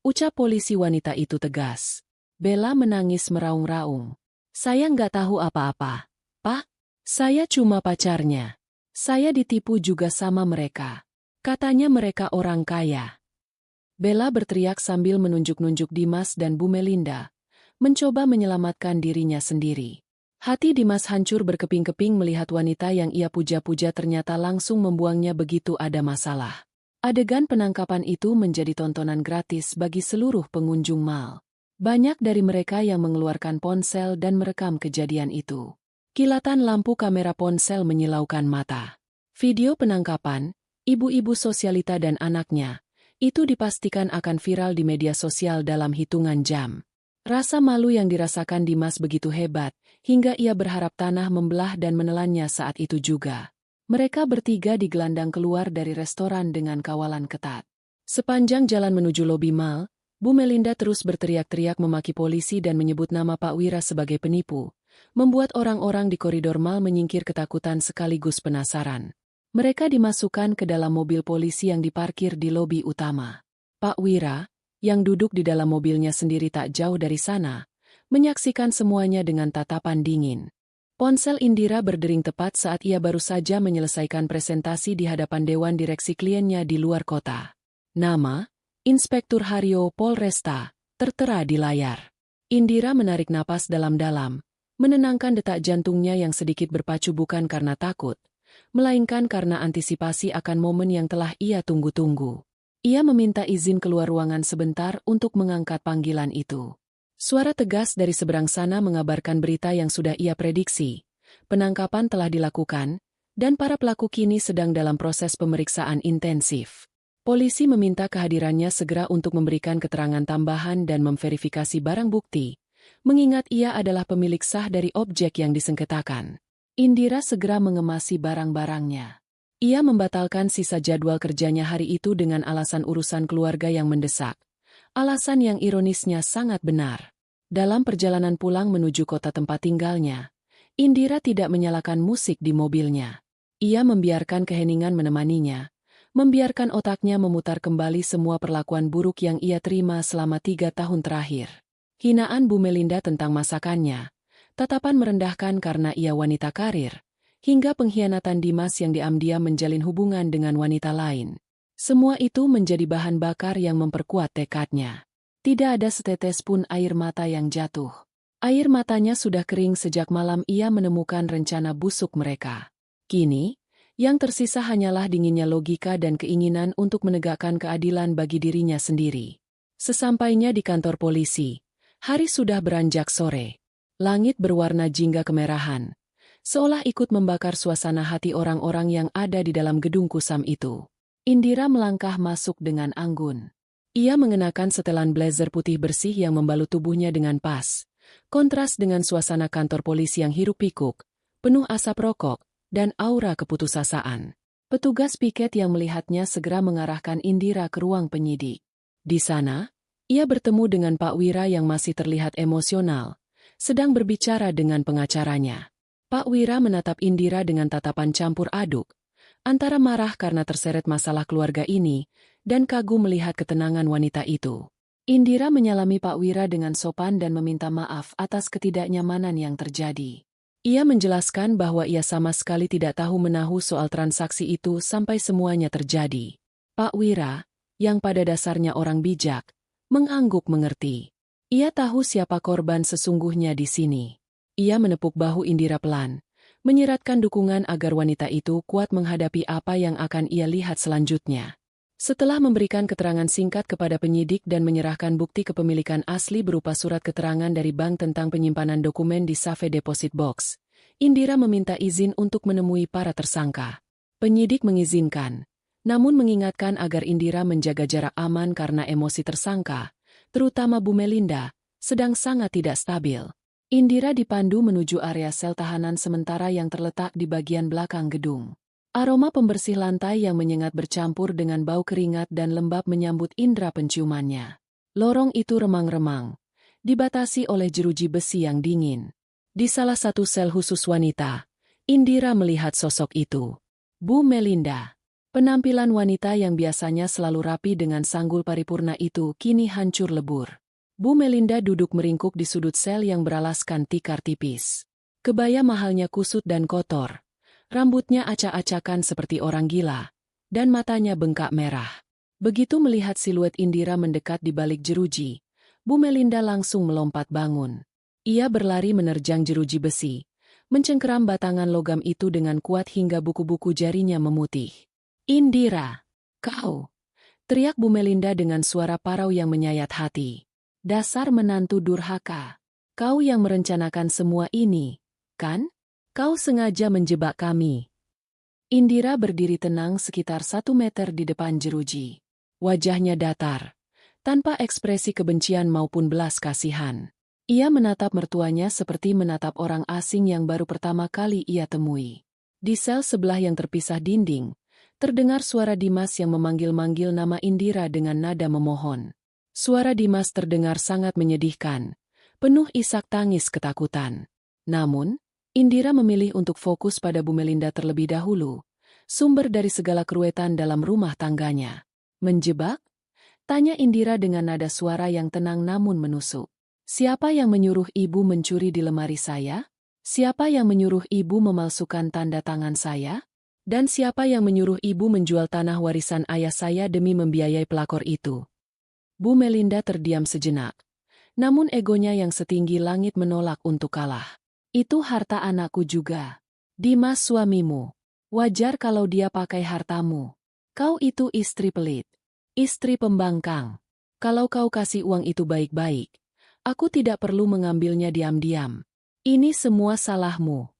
ucap polisi wanita itu tegas. Bella menangis meraung-raung. "Saya nggak tahu apa-apa, Pak. Saya cuma pacarnya. Saya ditipu juga sama mereka. Katanya mereka orang kaya." Bella berteriak sambil menunjuk-nunjuk Dimas dan Bu Melinda, mencoba menyelamatkan dirinya sendiri. Hati Dimas hancur berkeping-keping melihat wanita yang ia puja-puja ternyata langsung membuangnya begitu ada masalah. Adegan penangkapan itu menjadi tontonan gratis bagi seluruh pengunjung mal. Banyak dari mereka yang mengeluarkan ponsel dan merekam kejadian itu. Kilatan lampu kamera ponsel menyilaukan mata. Video penangkapan, ibu-ibu sosialita dan anaknya, itu dipastikan akan viral di media sosial dalam hitungan jam. Rasa malu yang dirasakan Dimas begitu hebat, hingga ia berharap tanah membelah dan menelannya saat itu juga. Mereka bertiga digelandang keluar dari restoran dengan kawalan ketat. Sepanjang jalan menuju lobi mal, Bu Melinda terus berteriak-teriak memaki polisi dan menyebut nama Pak Wira sebagai penipu, membuat orang-orang di koridor mal menyingkir ketakutan sekaligus penasaran. Mereka dimasukkan ke dalam mobil polisi yang diparkir di lobi utama. Pak Wira, yang duduk di dalam mobilnya sendiri tak jauh dari sana, menyaksikan semuanya dengan tatapan dingin. Ponsel Indira berdering tepat saat ia baru saja menyelesaikan presentasi di hadapan Dewan Direksi kliennya di luar kota. Nama, Inspektur Haryo Polresta, tertera di layar. Indira menarik napas dalam-dalam, menenangkan detak jantungnya yang sedikit berpacu bukan karena takut, melainkan karena antisipasi akan momen yang telah ia tunggu-tunggu. Ia meminta izin keluar ruangan sebentar untuk mengangkat panggilan itu. Suara tegas dari seberang sana mengabarkan berita yang sudah ia prediksi. Penangkapan telah dilakukan, dan para pelaku kini sedang dalam proses pemeriksaan intensif. Polisi meminta kehadirannya segera untuk memberikan keterangan tambahan dan memverifikasi barang bukti, mengingat ia adalah pemilik sah dari objek yang disengketakan. Indira segera mengemasi barang-barangnya. Ia membatalkan sisa jadwal kerjanya hari itu dengan alasan urusan keluarga yang mendesak. Alasan yang ironisnya sangat benar. Dalam perjalanan pulang menuju kota tempat tinggalnya, Indira tidak menyalakan musik di mobilnya. Ia membiarkan keheningan menemaninya, membiarkan otaknya memutar kembali semua perlakuan buruk yang ia terima selama 3 tahun terakhir. Hinaan Bu Melinda tentang masakannya, tatapan merendahkan karena ia wanita karir, hingga pengkhianatan Dimas yang diam-diam menjalin hubungan dengan wanita lain. Semua itu menjadi bahan bakar yang memperkuat tekadnya. Tidak ada setetes pun air mata yang jatuh. Air matanya sudah kering sejak malam ia menemukan rencana busuk mereka. Kini, yang tersisa hanyalah dinginnya logika dan keinginan untuk menegakkan keadilan bagi dirinya sendiri. Sesampainya di kantor polisi, hari sudah beranjak sore. Langit berwarna jingga kemerahan, seolah ikut membakar suasana hati orang-orang yang ada di dalam gedung kusam itu. Indira melangkah masuk dengan anggun. Ia mengenakan setelan blazer putih bersih yang membalut tubuhnya dengan pas. Kontras dengan suasana kantor polisi yang hiruk-pikuk, penuh asap rokok, dan aura keputusasaan. Petugas piket yang melihatnya segera mengarahkan Indira ke ruang penyidik. Di sana, ia bertemu dengan Pak Wira yang masih terlihat emosional, sedang berbicara dengan pengacaranya. Pak Wira menatap Indira dengan tatapan campur aduk, antara marah karena terseret masalah keluarga ini, dan kagum melihat ketenangan wanita itu. Indira menyalami Pak Wira dengan sopan dan meminta maaf atas ketidaknyamanan yang terjadi. Ia menjelaskan bahwa ia sama sekali tidak tahu-menahu soal transaksi itu sampai semuanya terjadi. Pak Wira, yang pada dasarnya orang bijak, mengangguk mengerti. Ia tahu siapa korban sesungguhnya di sini. Ia menepuk bahu Indira pelan, menyiratkan dukungan agar wanita itu kuat menghadapi apa yang akan ia lihat selanjutnya. Setelah memberikan keterangan singkat kepada penyidik dan menyerahkan bukti kepemilikan asli berupa surat keterangan dari bank tentang penyimpanan dokumen di safe deposit box, Indira meminta izin untuk menemui para tersangka. Penyidik mengizinkan, namun mengingatkan agar Indira menjaga jarak aman karena emosi tersangka, terutama Bu Melinda, sedang sangat tidak stabil. Indira dipandu menuju area sel tahanan sementara yang terletak di bagian belakang gedung. Aroma pembersih lantai yang menyengat bercampur dengan bau keringat dan lembab menyambut indera penciumannya. Lorong itu remang-remang, dibatasi oleh jeruji besi yang dingin. Di salah satu sel khusus wanita, Indira melihat sosok itu. Bu Melinda. Penampilan wanita yang biasanya selalu rapi dengan sanggul paripurna itu kini hancur lebur. Bu Melinda duduk meringkuk di sudut sel yang beralaskan tikar tipis. Kebaya mahalnya kusut dan kotor. Rambutnya acak-acakan seperti orang gila, dan matanya bengkak merah. Begitu melihat siluet Indira mendekat di balik jeruji, Bu Melinda langsung melompat bangun. Ia berlari menerjang jeruji besi, mencengkeram batangan logam itu dengan kuat hingga buku-buku jarinya memutih. "Indira, kau!" teriak Bu Melinda dengan suara parau yang menyayat hati. "Dasar menantu durhaka. Kau yang merencanakan semua ini, kan? Kau sengaja menjebak kami." Indira berdiri tenang sekitar 1 meter di depan jeruji. Wajahnya datar, tanpa ekspresi kebencian maupun belas kasihan. Ia menatap mertuanya seperti menatap orang asing yang baru pertama kali ia temui. Di sel sebelah yang terpisah dinding, terdengar suara Dimas yang memanggil-manggil nama Indira dengan nada memohon. Suara Dimas terdengar sangat menyedihkan, penuh isak tangis ketakutan. Namun, Indira memilih untuk fokus pada Bu Melinda terlebih dahulu, sumber dari segala keruwetan dalam rumah tangganya. "Menjebak?" tanya Indira dengan nada suara yang tenang namun menusuk. "Siapa yang menyuruh ibu mencuri di lemari saya? Siapa yang menyuruh ibu memalsukan tanda tangan saya? Dan siapa yang menyuruh ibu menjual tanah warisan ayah saya demi membiayai pelakor itu?" Bu Melinda terdiam sejenak, namun egonya yang setinggi langit menolak untuk kalah. "Itu harta anakku juga. Dimas suamimu. Wajar kalau dia pakai hartamu. Kau itu istri pelit. Istri pembangkang. Kalau kau kasih uang itu baik-baik, aku tidak perlu mengambilnya diam-diam. Ini semua salahmu."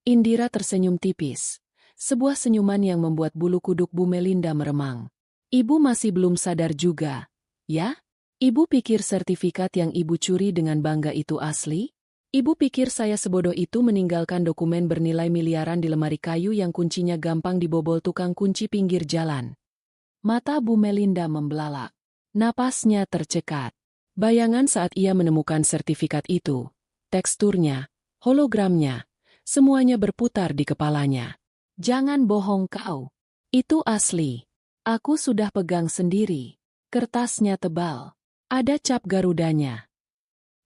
Indira tersenyum tipis. Sebuah senyuman yang membuat bulu kuduk Bu Melinda meremang. "Ibu masih belum sadar juga, ya? Ibu pikir sertifikat yang ibu curi dengan bangga itu asli? Ibu pikir saya sebodoh itu meninggalkan dokumen bernilai miliaran di lemari kayu yang kuncinya gampang dibobol tukang kunci pinggir jalan?" Mata Bu Melinda membelalak. Napasnya tercekat. Bayangan saat ia menemukan sertifikat itu, teksturnya, hologramnya, semuanya berputar di kepalanya. "Jangan bohong kau. Itu asli. Aku sudah pegang sendiri. Kertasnya tebal. Ada cap Garudanya."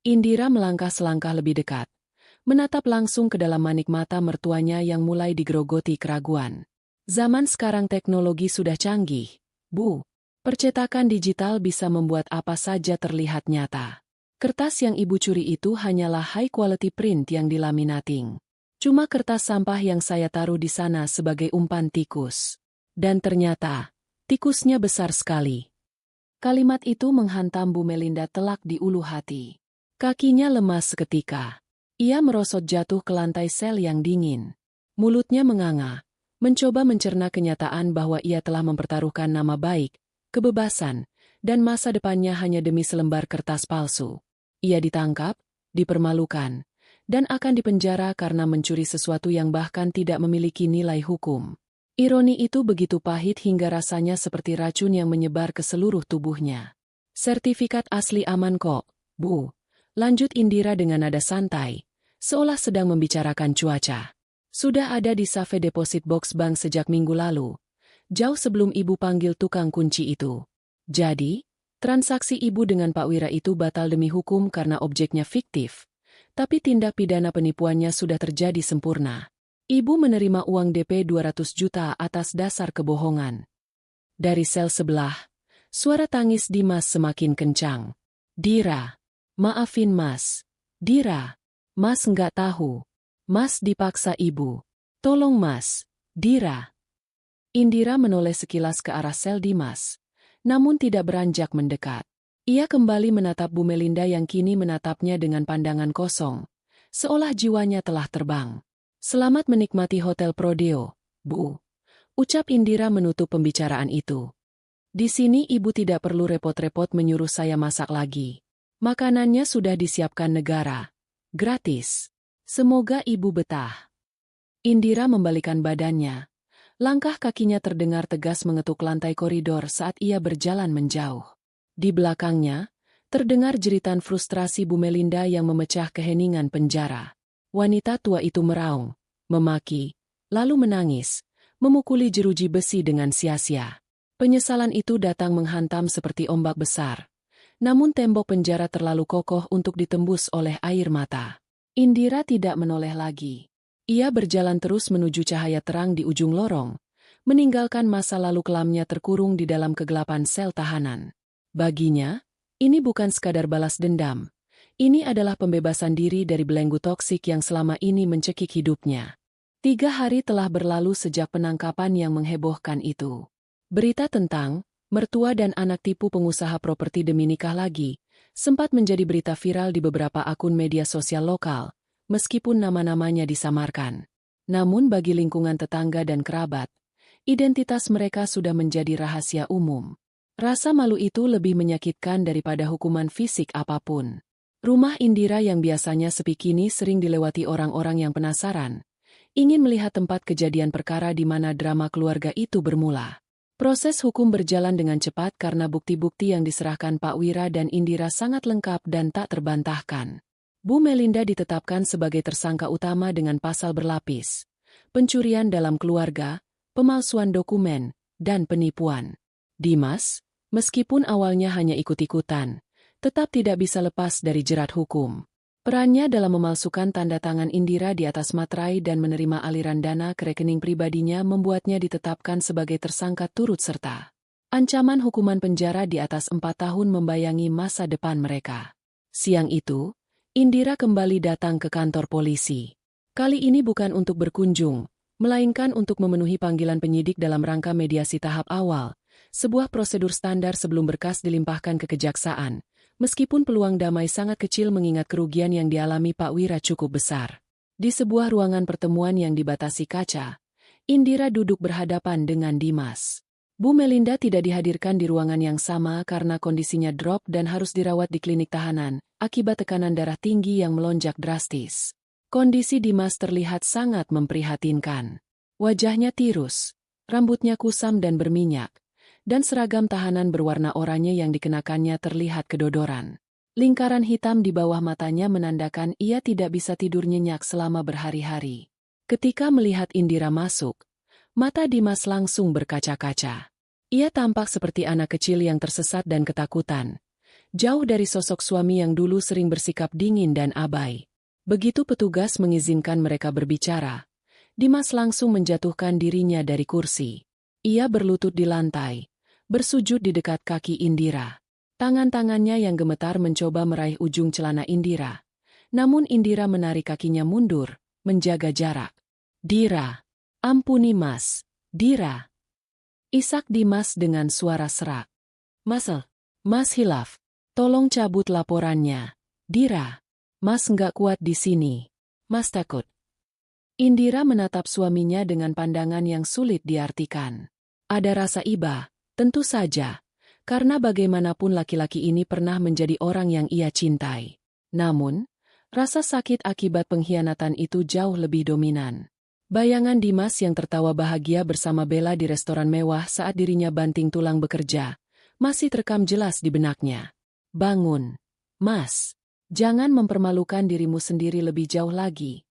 Indira melangkah selangkah lebih dekat, menatap langsung ke dalam manik mata mertuanya yang mulai digerogoti keraguan. "Zaman sekarang teknologi sudah canggih, Bu. Percetakan digital bisa membuat apa saja terlihat nyata. Kertas yang ibu curi itu hanyalah high quality print yang dilaminating. Cuma kertas sampah yang saya taruh di sana sebagai umpan tikus. Dan ternyata, tikusnya besar sekali." Kalimat itu menghantam Bu Melinda telak di ulu hati. Kakinya lemas seketika. Ia merosot jatuh ke lantai sel yang dingin. Mulutnya menganga, mencoba mencerna kenyataan bahwa ia telah mempertaruhkan nama baik, kebebasan, dan masa depannya hanya demi selembar kertas palsu. Ia ditangkap, dipermalukan, dan akan dipenjara karena mencuri sesuatu yang bahkan tidak memiliki nilai hukum. Ironi itu begitu pahit hingga rasanya seperti racun yang menyebar ke seluruh tubuhnya. Sertifikat asli aman kok, Bu. Lanjut Indira dengan nada santai, seolah sedang membicarakan cuaca. Sudah ada di safe deposit box bank sejak minggu lalu, jauh sebelum ibu panggil tukang kunci itu. Jadi, transaksi ibu dengan Pak Wira itu batal demi hukum karena objeknya fiktif. Tapi tindak pidana penipuannya sudah terjadi sempurna. Ibu menerima uang DP 200 juta atas dasar kebohongan. Dari sel sebelah, suara tangis Dimas semakin kencang. Dira, maafin Mas. Dira, Mas nggak tahu. Mas dipaksa ibu. Tolong Mas. Dira. Indira menoleh sekilas ke arah sel Dimas, namun tidak beranjak mendekat. Ia kembali menatap Bu Melinda yang kini menatapnya dengan pandangan kosong, seolah jiwanya telah terbang. Selamat menikmati Hotel Prodeo, Bu. Ucap Indira menutup pembicaraan itu. Di sini ibu tidak perlu repot-repot menyuruh saya masak lagi. Makanannya sudah disiapkan negara. Gratis. Semoga ibu betah. Indira membalikan badannya. Langkah kakinya terdengar tegas mengetuk lantai koridor saat ia berjalan menjauh. Di belakangnya, terdengar jeritan frustrasi Bu Melinda yang memecah keheningan penjara. Wanita tua itu meraung, memaki, lalu menangis, memukuli jeruji besi dengan sia-sia. Penyesalan itu datang menghantam seperti ombak besar. Namun tembok penjara terlalu kokoh untuk ditembus oleh air mata. Indira tidak menoleh lagi. Ia berjalan terus menuju cahaya terang di ujung lorong, meninggalkan masa lalu kelamnya terkurung di dalam kegelapan sel tahanan. Baginya, ini bukan sekadar balas dendam. Ini adalah pembebasan diri dari belenggu toksik yang selama ini mencekik hidupnya. 3 hari telah berlalu sejak penangkapan yang menghebohkan itu. Berita tentang mertua dan anak tipu pengusaha properti demi nikah lagi sempat menjadi berita viral di beberapa akun media sosial lokal, meskipun nama-namanya disamarkan. Namun bagi lingkungan tetangga dan kerabat, identitas mereka sudah menjadi rahasia umum. Rasa malu itu lebih menyakitkan daripada hukuman fisik apapun. Rumah Indira yang biasanya sepi kini sering dilewati orang-orang yang penasaran, ingin melihat tempat kejadian perkara di mana drama keluarga itu bermula. Proses hukum berjalan dengan cepat karena bukti-bukti yang diserahkan Pak Wira dan Indira sangat lengkap dan tak terbantahkan. Bu Melinda ditetapkan sebagai tersangka utama dengan pasal berlapis, pencurian dalam keluarga, pemalsuan dokumen, dan penipuan. Dimas, meskipun awalnya hanya ikut-ikutan, tetap tidak bisa lepas dari jerat hukum. Perannya dalam memalsukan tanda tangan Indira di atas materai dan menerima aliran dana ke rekening pribadinya membuatnya ditetapkan sebagai tersangka turut serta. Ancaman hukuman penjara di atas 4 tahun membayangi masa depan mereka. Siang itu, Indira kembali datang ke kantor polisi. Kali ini bukan untuk berkunjung, melainkan untuk memenuhi panggilan penyidik dalam rangka mediasi tahap awal, sebuah prosedur standar sebelum berkas dilimpahkan ke kejaksaan, meskipun peluang damai sangat kecil mengingat kerugian yang dialami Pak Wira cukup besar. Di sebuah ruangan pertemuan yang dibatasi kaca, Indira duduk berhadapan dengan Dimas. Bu Melinda tidak dihadirkan di ruangan yang sama karena kondisinya drop dan harus dirawat di klinik tahanan, akibat tekanan darah tinggi yang melonjak drastis. Kondisi Dimas terlihat sangat memprihatinkan. Wajahnya tirus, rambutnya kusam dan berminyak, dan seragam tahanan berwarna oranye yang dikenakannya terlihat kedodoran. Lingkaran hitam di bawah matanya menandakan ia tidak bisa tidur nyenyak selama berhari-hari. Ketika melihat Indira masuk, mata Dimas langsung berkaca-kaca. Ia tampak seperti anak kecil yang tersesat dan ketakutan, jauh dari sosok suami yang dulu sering bersikap dingin dan abai. Begitu petugas mengizinkan mereka berbicara, Dimas langsung menjatuhkan dirinya dari kursi. Ia berlutut di lantai, bersujud di dekat kaki Indira. Tangan-tangannya yang gemetar mencoba meraih ujung celana Indira. Namun Indira menarik kakinya mundur, menjaga jarak. "Dira, ampuni Mas, Dira." Isak Dimas dengan suara serak. Mas hilaf, tolong cabut laporannya. Dira, Mas nggak kuat di sini. Mas takut." Indira menatap suaminya dengan pandangan yang sulit diartikan. Ada rasa iba, tentu saja, karena bagaimanapun laki-laki ini pernah menjadi orang yang ia cintai. Namun, rasa sakit akibat pengkhianatan itu jauh lebih dominan. Bayangan Dimas yang tertawa bahagia bersama Bella di restoran mewah saat dirinya banting tulang bekerja, masih terekam jelas di benaknya. Bangun, Mas. Jangan mempermalukan dirimu sendiri lebih jauh lagi.